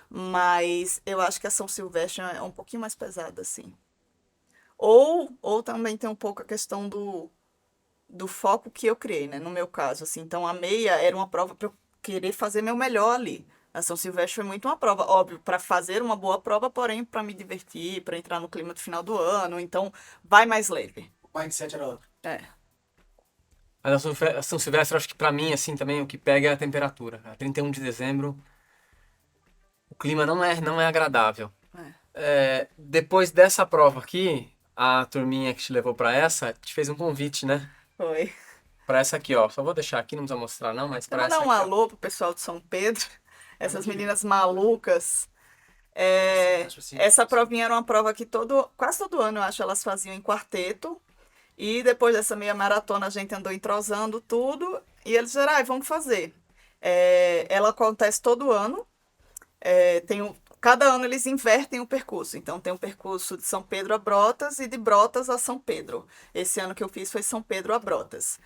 B: Mas eu acho que a São Silvestre é um pouquinho mais pesada, assim. Ou também tem um pouco a questão do foco que eu criei, né? No meu caso, assim. Então, a meia era uma prova para eu querer fazer meu melhor ali. A São Silvestre foi muito uma prova, óbvio, para fazer uma boa prova, porém para me divertir, para entrar no clima do final do ano. Então, vai mais leve.
C: O mindset era outro.
B: É,
A: Mas a São Silvestre, eu acho que pra mim, assim, também, o que pega é a temperatura. A 31 de dezembro, o clima não é agradável.
B: é.
A: Depois dessa prova aqui, a turminha que te levou pra essa, te fez um convite, né?
B: Foi.
A: Pra essa aqui, ó. Só vou deixar aqui, não precisa mostrar não, mas
B: Vou
A: pra
B: mandar
A: essa
B: um
A: aqui, ó.
B: alô pro pessoal de São Pedro, essas meninas malucas. É,
C: Acho assim,
B: essa provinha era uma prova que quase todo ano, eu acho, elas faziam em quarteto. E depois dessa meia maratona, a gente andou entrosando tudo. E eles disseram, vamos fazer. Ela acontece todo ano. Cada ano eles invertem o percurso. Então tem um percurso de São Pedro a Brotas e de Brotas a São Pedro. Esse ano que eu fiz foi São Pedro a Brotas.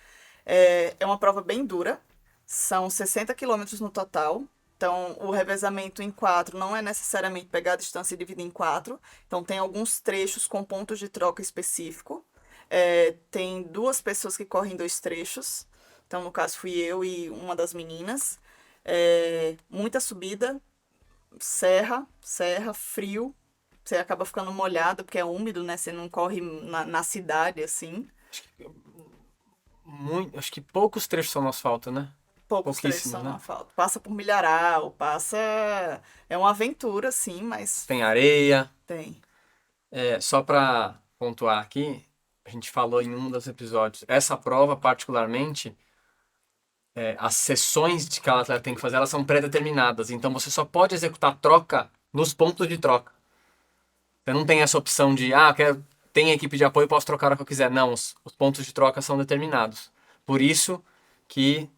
B: É uma prova bem dura. São 60 quilômetros no total. Então, o revezamento em quatro não é necessariamente pegar a distância e dividir em quatro. Então, tem alguns trechos com pontos de troca específico. Tem duas pessoas que correm dois trechos. Então, no caso, fui eu e uma das meninas. Muita subida, serra, frio. Você acaba ficando molhado porque é úmido, né? Você não corre na cidade, assim.
A: Acho que poucos trechos são no asfalto, né?
B: Poucos trechos
A: Pouquíssimos,
B: são
A: né?
B: na asfalto. Passa por Milharal, passa. É uma aventura, sim, mas
A: Tem areia.
B: tem.
A: Só pra pontuar aqui, a gente falou em um dos episódios. Essa prova, particularmente, as sessões de que cada atleta tem que fazer, elas são pré-determinadas. Então você só pode executar troca nos pontos de troca. Você não tem essa opção de, tem equipe de apoio, posso trocar a hora que eu quiser. Não, os pontos de troca são determinados. Por isso que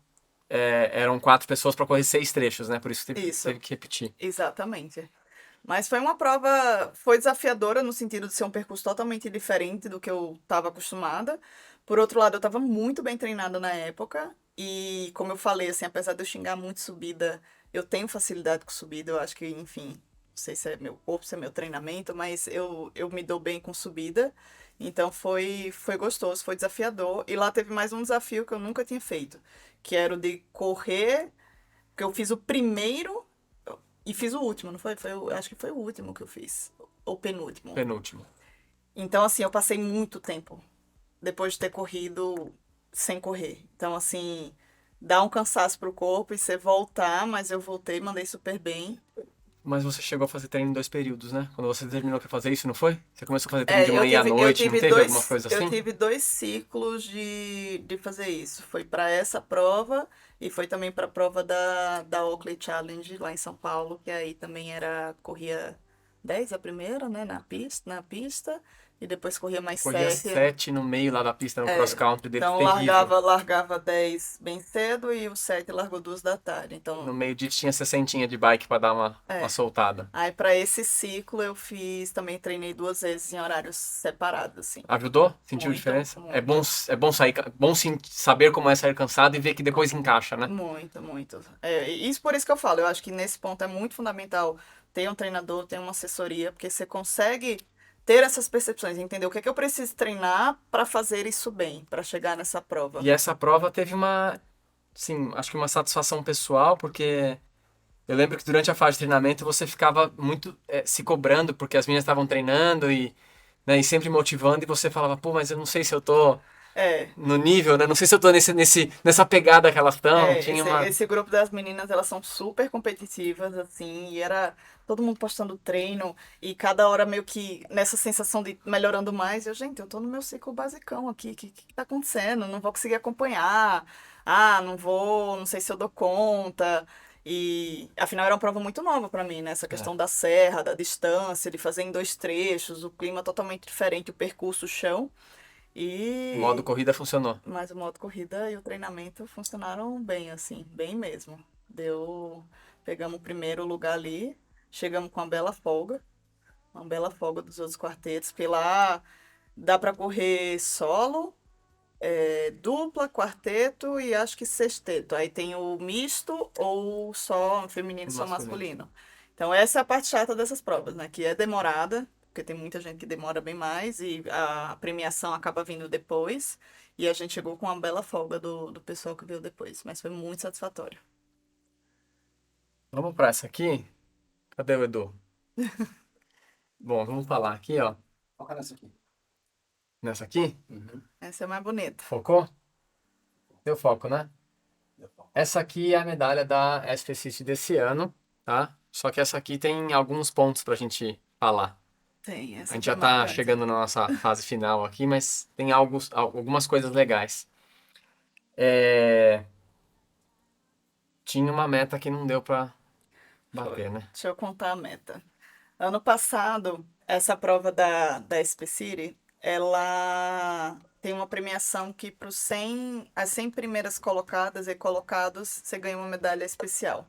A: eram 4 pessoas para correr 6 trechos, né? Por isso que
B: Isso.
A: teve que repetir.
B: Exatamente. Mas foi uma prova, foi desafiadora no sentido de ser um percurso totalmente diferente do que eu estava acostumada. Por outro lado, eu estava muito bem treinada na época. E como eu falei, assim, apesar de eu xingar muito subida, eu tenho facilidade com subida. Eu acho que, enfim, não sei se é meu corpo, se é meu treinamento, mas eu me dou bem com subida. Então foi gostoso, foi desafiador. E lá teve mais um desafio que eu nunca tinha feito, que era o de correr, que eu fiz o primeiro e fiz o último, não foi? Acho que foi o último que eu fiz. Ou penúltimo.
A: Penúltimo.
B: Então, assim, eu passei muito tempo depois de ter corrido sem correr. Então, assim, dá um cansaço pro corpo e você voltar, mas eu voltei, mandei super bem.
A: Mas você chegou a fazer treino em 2 períodos, né? Quando você terminou pra fazer isso, não foi? Você começou a fazer treino de
B: É,
A: manhã à noite, não teve alguma coisa
B: eu
A: assim?
B: tive 2 ciclos de fazer isso. Foi para essa prova e foi também para a prova da Oakley Challenge lá em São Paulo, que aí também corria 10 a primeira, né, na pista, e depois corria mais
A: Corria
B: 7.
A: 7 no meio lá da pista no cross
B: É,
A: country dele,
B: então
A: terrível.
B: largava 10 bem cedo e o 7 largou 2 da tarde.
A: No
B: Então,
A: meio disso tinha 60 de bike pra dar uma
B: é.
A: soltada.
B: Aí para esse ciclo eu também treinei 2 vezes em horários separados, assim.
A: Ajudou? Sentiu
B: Muito,
A: diferença?
B: muito.
A: É bom sair, bom sim, saber como é sair cansado e ver que depois encaixa, né?
B: Muito, muito. Por isso que eu falo, eu acho que nesse ponto é muito fundamental ter um treinador, ter uma assessoria, porque você consegue ter essas percepções, entender o que é que eu preciso treinar para fazer isso bem, para chegar nessa prova.
A: E essa prova teve sim, acho que uma satisfação pessoal, porque eu lembro que durante a fase de treinamento você ficava muito se cobrando, porque as meninas estavam treinando né, e sempre motivando, e você falava, pô, mas eu não sei se eu tô
B: É,
A: no nível, né? Não sei se eu tô nessa pegada que elas estão. Tinha uma.
B: esse grupo das meninas, elas são super competitivas, assim, e era todo mundo postando treino, e cada hora meio que nessa sensação de melhorando mais. Gente, eu tô no meu ciclo basicão aqui, o que tá acontecendo? Não vou conseguir acompanhar, não vou, não sei se eu dou conta. E afinal era uma prova muito nova para mim, né? Essa
A: É,
B: questão da serra, da distância, de fazer em 2 trechos, o clima totalmente diferente, o percurso, o chão.
A: o modo
B: E
A: corrida funcionou.
B: mas o modo corrida e o treinamento funcionaram bem, assim, bem mesmo. Pegamos o primeiro lugar ali, chegamos com uma bela folga dos outros quartetos, porque lá dá para correr solo, dupla, quarteto e acho que sexteto. Aí tem o misto ou só feminino e só
A: Masculino.
B: masculino. Então essa é a parte chata dessas provas, né? Que é demorada, porque tem muita gente que demora bem mais e a premiação acaba vindo depois. E a gente chegou com uma bela folga do pessoal que veio depois, mas foi muito satisfatório.
A: Vamos pra essa aqui? Cadê o Edu? Bom, vamos falar aqui, ó.
C: Foca nessa aqui.
A: Nessa aqui.
B: Essa é mais bonita.
A: Focou? Deu foco, né?
C: Deu foco.
A: Essa aqui é a medalha da SP City desse ano, tá? Só que essa aqui tem alguns pontos pra gente falar.
B: Tem,
A: A
B: essa
A: gente
B: foi
A: já tá
B: marcante.
A: chegando na nossa fase final aqui, mas tem algumas coisas legais. Tinha uma meta que não deu pra bater, né?
B: Deixa eu contar a meta. Ano passado, essa prova da SP City, ela tem uma premiação que para as 100 primeiras colocadas e colocados, você ganha uma medalha especial.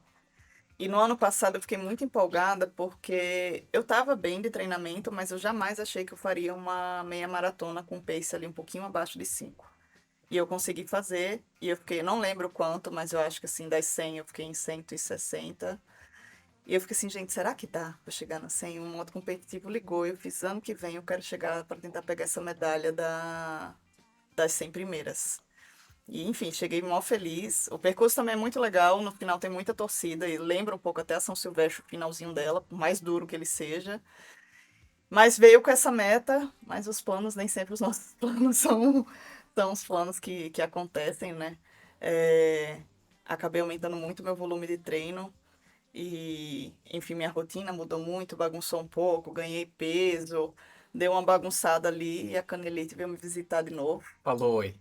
B: E no ano passado eu fiquei muito empolgada porque eu estava bem de treinamento, mas eu jamais achei que eu faria uma meia maratona com pace ali um pouquinho abaixo de 5. E eu consegui fazer, e eu fiquei, não lembro quanto, mas eu acho que assim, das 100 eu fiquei em 160. E eu fiquei assim, gente, será que dá pra chegar na 100? Um modo competitivo ligou. Eu fiz ano que vem, eu quero chegar para tentar pegar essa medalha das 100 primeiras. E enfim, cheguei mó feliz. O percurso também é muito legal. No final tem muita torcida e lembra um pouco até a São Silvestre, o finalzinho dela, por mais duro que ele seja. Mas veio com essa meta, mas os planos, nem sempre os nossos planos são os planos que acontecem, né? É, acabei aumentando muito meu volume de treino. E, enfim, minha rotina mudou muito, bagunçou um pouco, ganhei peso, deu uma bagunçada ali e a Canelite veio me visitar de novo.
A: Falou oi.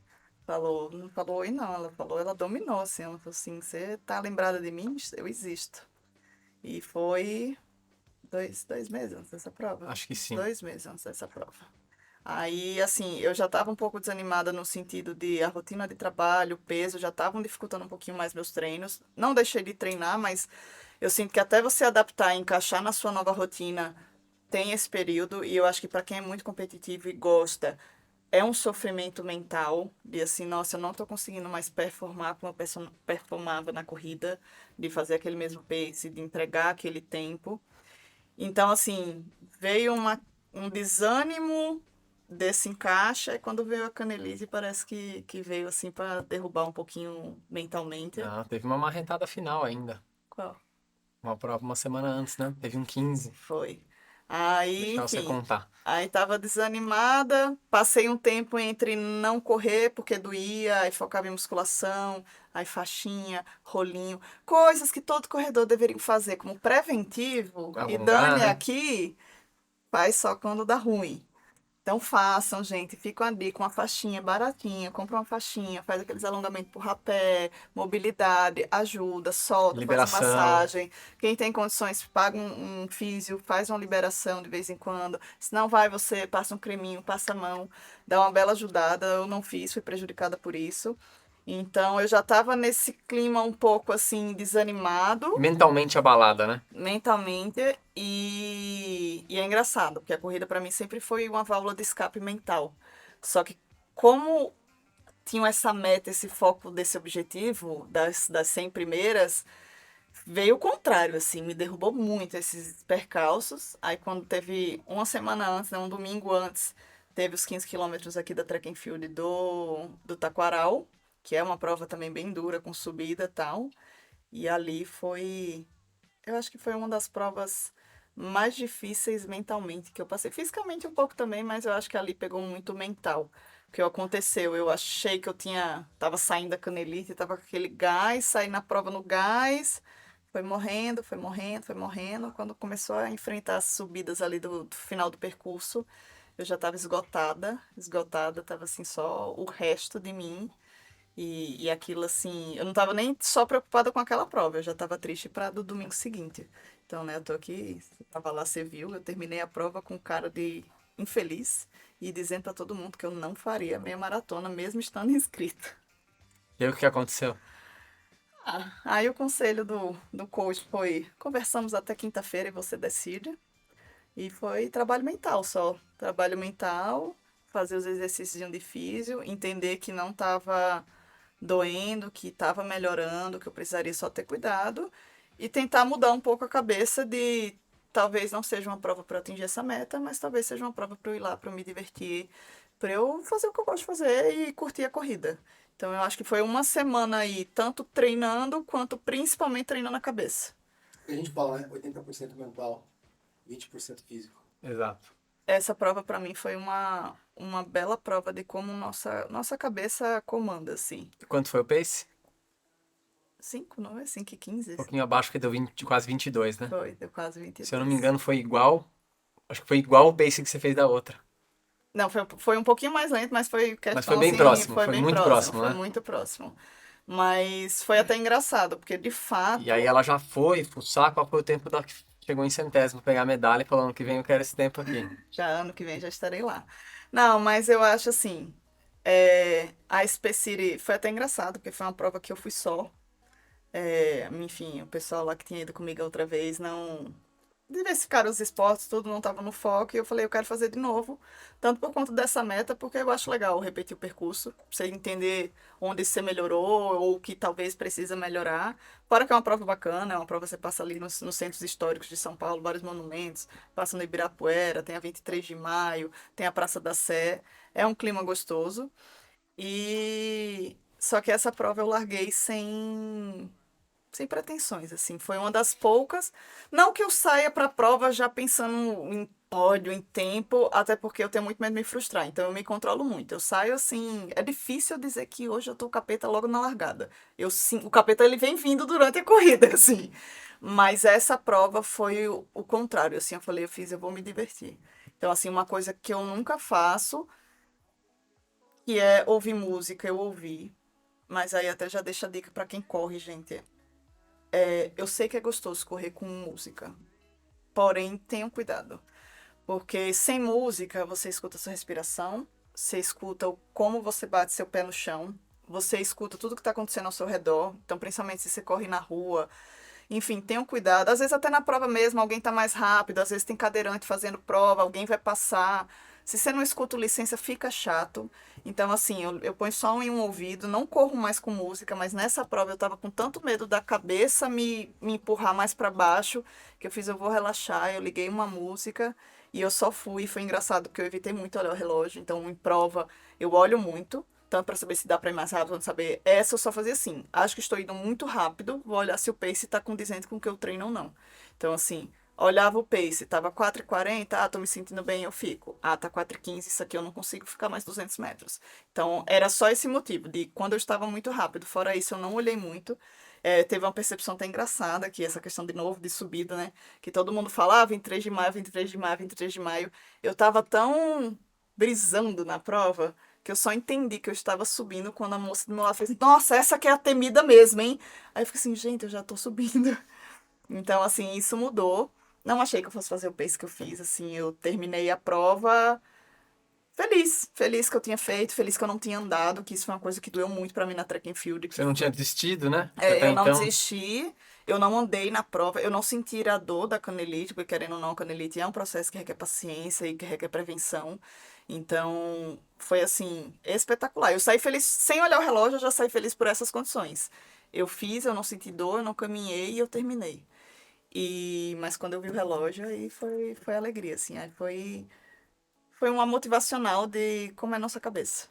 B: Falou, não falou oi não, ela falou, ela dominou, assim, ela falou assim, você tá lembrada de mim? Eu existo. E foi 2 meses antes dessa prova.
A: Acho que sim.
B: 2 meses antes dessa prova. Aí, assim, eu já estava um pouco desanimada no sentido de a rotina de trabalho, o peso, já estavam dificultando um pouquinho mais meus treinos. Não deixei de treinar, mas Eu sinto que até você adaptar e encaixar na sua nova rotina, tem esse período, e eu acho que para quem é muito competitivo e gosta, é um sofrimento mental, de assim, nossa, eu não tô conseguindo mais performar como eu performava na corrida, de fazer aquele mesmo pace, de entregar aquele tempo. Então, assim, veio um desânimo desse encaixe, e quando veio a Canelise, parece que veio, assim, para derrubar um pouquinho mentalmente.
A: Ah, teve uma marretada final ainda.
B: Qual?
A: Uma prova uma semana antes, né? Teve um 15.
B: Foi. Aí,
A: Deixa você
B: enfim,
A: contar.
B: aí tava desanimada, passei um tempo entre não correr porque doía, aí focava em musculação, aí faixinha, rolinho, coisas que todo corredor deveria fazer como preventivo, e
A: Alongar,
B: dane
A: né?
B: aqui, faz só quando dá ruim. Então façam, gente. Fica ali com uma faixinha baratinha. Compra uma faixinha, faz aqueles alongamentos por rapé, mobilidade, ajuda, solta, faz uma
A: Liberação.
B: massagem. Quem tem condições, paga um físio, faz uma liberação de vez em quando. Se não vai, você passa um creminho, passa a mão, dá uma bela ajudada. Eu não fiz, fui prejudicada por isso. Então eu já estava nesse clima um pouco assim desanimado
A: Mentalmente abalada, né?
B: mentalmente e é engraçado, porque a corrida para mim sempre foi uma válvula de escape mental. Só que como tinham essa meta, esse foco desse objetivo das 100 primeiras, veio o contrário, assim, me derrubou muito esses percalços. Aí quando teve uma semana antes, né, um domingo antes, teve os 15 quilômetros aqui da Track and Field do Taquaral, que é uma prova também bem dura, com subida e tal. E ali foi eu acho que foi uma das provas mais difíceis mentalmente que eu passei. Fisicamente um pouco também, mas eu acho que ali pegou muito mental. O que aconteceu? Eu achei que eu tava saindo da canelite, tava com aquele gás, saí na prova no gás, foi morrendo, foi morrendo, foi morrendo. Quando começou a enfrentar as subidas ali do final do percurso, eu já estava esgotada, esgotada, tava assim só o resto de mim. E aquilo assim, eu não tava nem só preocupada com aquela prova, eu já tava triste para do domingo seguinte. Então, né, eu tô aqui, você tava lá, você viu, eu terminei a prova com cara de infeliz e dizendo para todo mundo que eu não faria meia maratona, mesmo estando inscrita.
A: E aí o que aconteceu?
B: Aí o conselho do coach foi: conversamos até quinta-feira e você decide. E foi trabalho mental só. Trabalho mental, fazer os exercícios de físio, entender que não estava doendo, que estava melhorando, que eu precisaria só ter cuidado e tentar mudar um pouco a cabeça de talvez não seja uma prova para atingir essa meta, mas talvez seja uma prova para eu ir lá, para eu me divertir, para eu fazer o que eu gosto de fazer e curtir a corrida. Então eu acho que foi uma semana aí, tanto treinando quanto principalmente treinando a cabeça.
C: A gente fala, né? 80% mental, 20% físico.
A: Exato.
B: Essa prova para mim foi uma bela prova de como nossa cabeça comanda, assim.
A: Quanto foi o pace?
B: 5, não é? 5 e 15?
A: Um pouquinho abaixo, que deu 20, quase 22, né?
B: Foi, deu quase
A: Se eu não me
B: 22.
A: engano, foi igual. Acho que foi igual o pace que você fez da outra.
B: Não, foi um pouquinho mais lento, mas foi
A: Mas foi
B: questão
A: bem
B: assim,
A: próximo,
B: foi
A: foi
B: bem
A: muito
B: próximo,
A: próximo,
B: foi
A: né?
B: muito próximo. Mas foi até engraçado, porque de
A: E aí
B: fato,
A: ela já foi fuçar qual foi o tempo da que chegou em centésimo, pegar a medalha e falando que vem eu quero esse tempo aqui.
B: já ano que vem já estarei lá. Não, mas eu acho assim, a Space City foi até engraçado, porque foi uma prova que eu fui só. Enfim, o pessoal lá que tinha ido comigo a outra vez não diversificaram os esportes, tudo não estava no foco, e eu falei, eu quero fazer de novo, tanto por conta dessa meta, porque eu acho legal repetir o percurso, pra você entender onde você melhorou, ou o que talvez precisa melhorar. Fora que é uma prova bacana, é uma prova que você passa ali nos centros históricos de São Paulo, vários monumentos, passa no Ibirapuera, tem a 23 de Maio, tem a Praça da Sé, é um clima gostoso, e... Só que essa prova eu larguei sem pretensões, assim. Foi uma das poucas. Não que eu saia para a prova já pensando em pódio, em tempo, até porque eu tenho muito medo de me frustrar, então eu me controlo muito. Eu saio assim, é difícil eu dizer que hoje eu tô capeta logo na largada. Eu sim, o capeta ele vem vindo durante a corrida, assim. Mas essa prova foi o contrário, assim, eu falei, eu vou me divertir. Então, assim, uma coisa que eu nunca faço, que é ouvir música, eu ouvi. Mas aí até já deixa a dica para quem corre, gente. Eu sei que é gostoso correr com música, porém tenham cuidado, porque sem música você escuta sua respiração, você escuta como você bate seu pé no chão, você escuta tudo que está acontecendo ao seu redor, então principalmente se você corre na rua Enfim, tenham cuidado. Às vezes até na prova mesmo, alguém tá mais rápido, às vezes tem cadeirante fazendo prova, alguém vai passar. Se você não escuta o licença, fica chato. Então, assim, eu ponho só em um ouvido, não corro mais com música, mas nessa prova eu tava com tanto medo da cabeça me empurrar mais para baixo, que eu fiz, eu vou relaxar, eu liguei uma música e eu só fui. Foi engraçado, porque eu evitei muito olhar o relógio, então em prova eu olho muito, tanto para saber se dá para ir mais rápido, quanto saber. Essa eu só fazia assim, acho que estou indo muito rápido, vou olhar se o pace tá condizente com o que eu treino ou não. Então, assim, olhava o pace, tava 4:40, tô me sentindo bem, eu fico. Tá 4:15, isso aqui eu não consigo ficar mais 200 metros. Então, era só esse motivo, de quando eu estava muito rápido. Fora isso, eu não olhei muito. Teve uma percepção até engraçada aqui, essa questão de novo, de subida, né? Que todo mundo falava 23 de maio, 23 de maio, 23 de maio. Eu tava tão brisando na prova que eu só entendi que eu estava subindo quando a moça do meu lado fez, nossa, essa aqui é a temida mesmo, hein? Aí eu fiquei assim, gente, eu já tô subindo. Então, assim, isso mudou. Não achei que eu fosse fazer o pace que eu fiz, assim, eu terminei a prova feliz. Feliz que eu tinha feito, feliz que eu não tinha andado, que isso foi uma coisa que doeu muito pra mim na track and field.
A: Você não tinha desistido, né? Até
B: Eu não
A: então.
B: desisti, eu não andei na prova, eu não senti a dor da canelite, porque querendo ou não, a canelite é um processo que requer paciência e que requer prevenção. Então, foi assim, espetacular. Eu saí feliz, sem olhar o relógio, eu já saí feliz por essas condições. Eu fiz, eu não senti dor, eu não caminhei e eu terminei. Mas quando eu vi o relógio, aí foi alegria, assim. Aí foi uma motivacional de como é a nossa cabeça.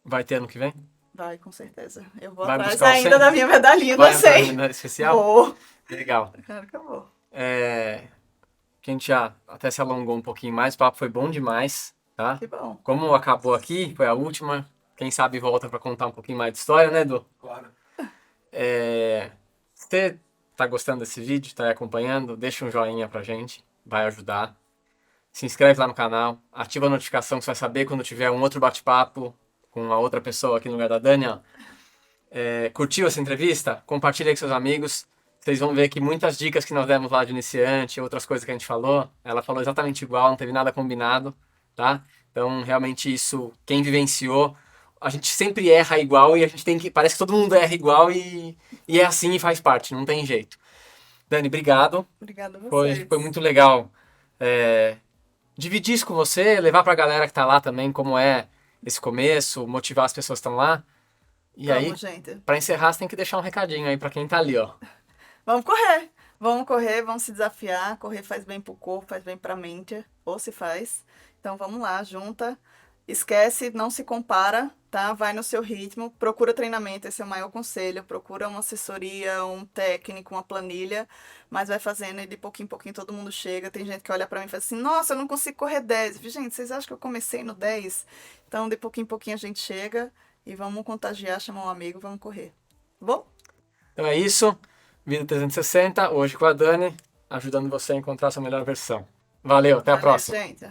A: Vai ter ano que vem?
B: Vai, com certeza. Eu vou
A: Vai
B: atrás
A: buscar o
B: ainda
A: 100?
B: da minha medalhinha do
A: Vai entrar
B: 100.
A: na especial?
B: Vou.
A: Legal.
B: Claro que eu vou.
A: Que a gente já até se alongou um pouquinho mais, o papo foi bom demais, tá?
B: Que bom.
A: Como acabou aqui, foi a última, quem sabe volta para contar um pouquinho mais de história, né, Edu?
C: Claro.
A: Você tá gostando desse vídeo, tá aí acompanhando, deixa um joinha pra gente, vai ajudar. Se inscreve lá no canal, ativa a notificação que você vai saber quando tiver um outro bate-papo com uma outra pessoa aqui no lugar da Dani, ó. Curtiu essa entrevista? Compartilha aí com seus amigos. Vocês vão ver que muitas dicas que nós demos lá de iniciante, outras coisas que a gente falou, ela falou exatamente igual, não teve nada combinado, tá? Então, realmente isso, quem vivenciou, a gente sempre erra igual e a gente tem que, parece que todo mundo erra igual e é assim e faz parte, não tem jeito. Dani, obrigado.
B: Obrigada a
A: Foi
B: vocês.
A: muito legal dividir isso com você, levar pra galera que tá lá também como é esse começo, motivar as pessoas que estão lá. E aí,
B: Vamos, gente.
A: pra encerrar, você tem que deixar um recadinho aí pra quem tá ali, ó.
B: Vamos correr. Vamos correr, vamos se desafiar. Correr faz bem pro corpo, faz bem pra mente. Ou se faz. Então vamos lá, junta. Esquece, não se compara, tá? Vai no seu ritmo. Procura treinamento, esse é o maior conselho. Procura uma assessoria, um técnico, uma planilha. Mas vai fazendo e de pouquinho em pouquinho todo mundo chega. Tem gente que olha pra mim e fala assim, nossa, eu não consigo correr 10. Eu falei, gente, vocês acham que eu comecei no 10? Então de pouquinho em pouquinho a gente chega e vamos contagiar, chamar um amigo, vamos correr. Bom?
A: Então é isso. Vida 360, hoje com a Dani, ajudando você a encontrar a sua melhor versão. Valeu, até a
B: Valeu,
A: próxima.
B: gente.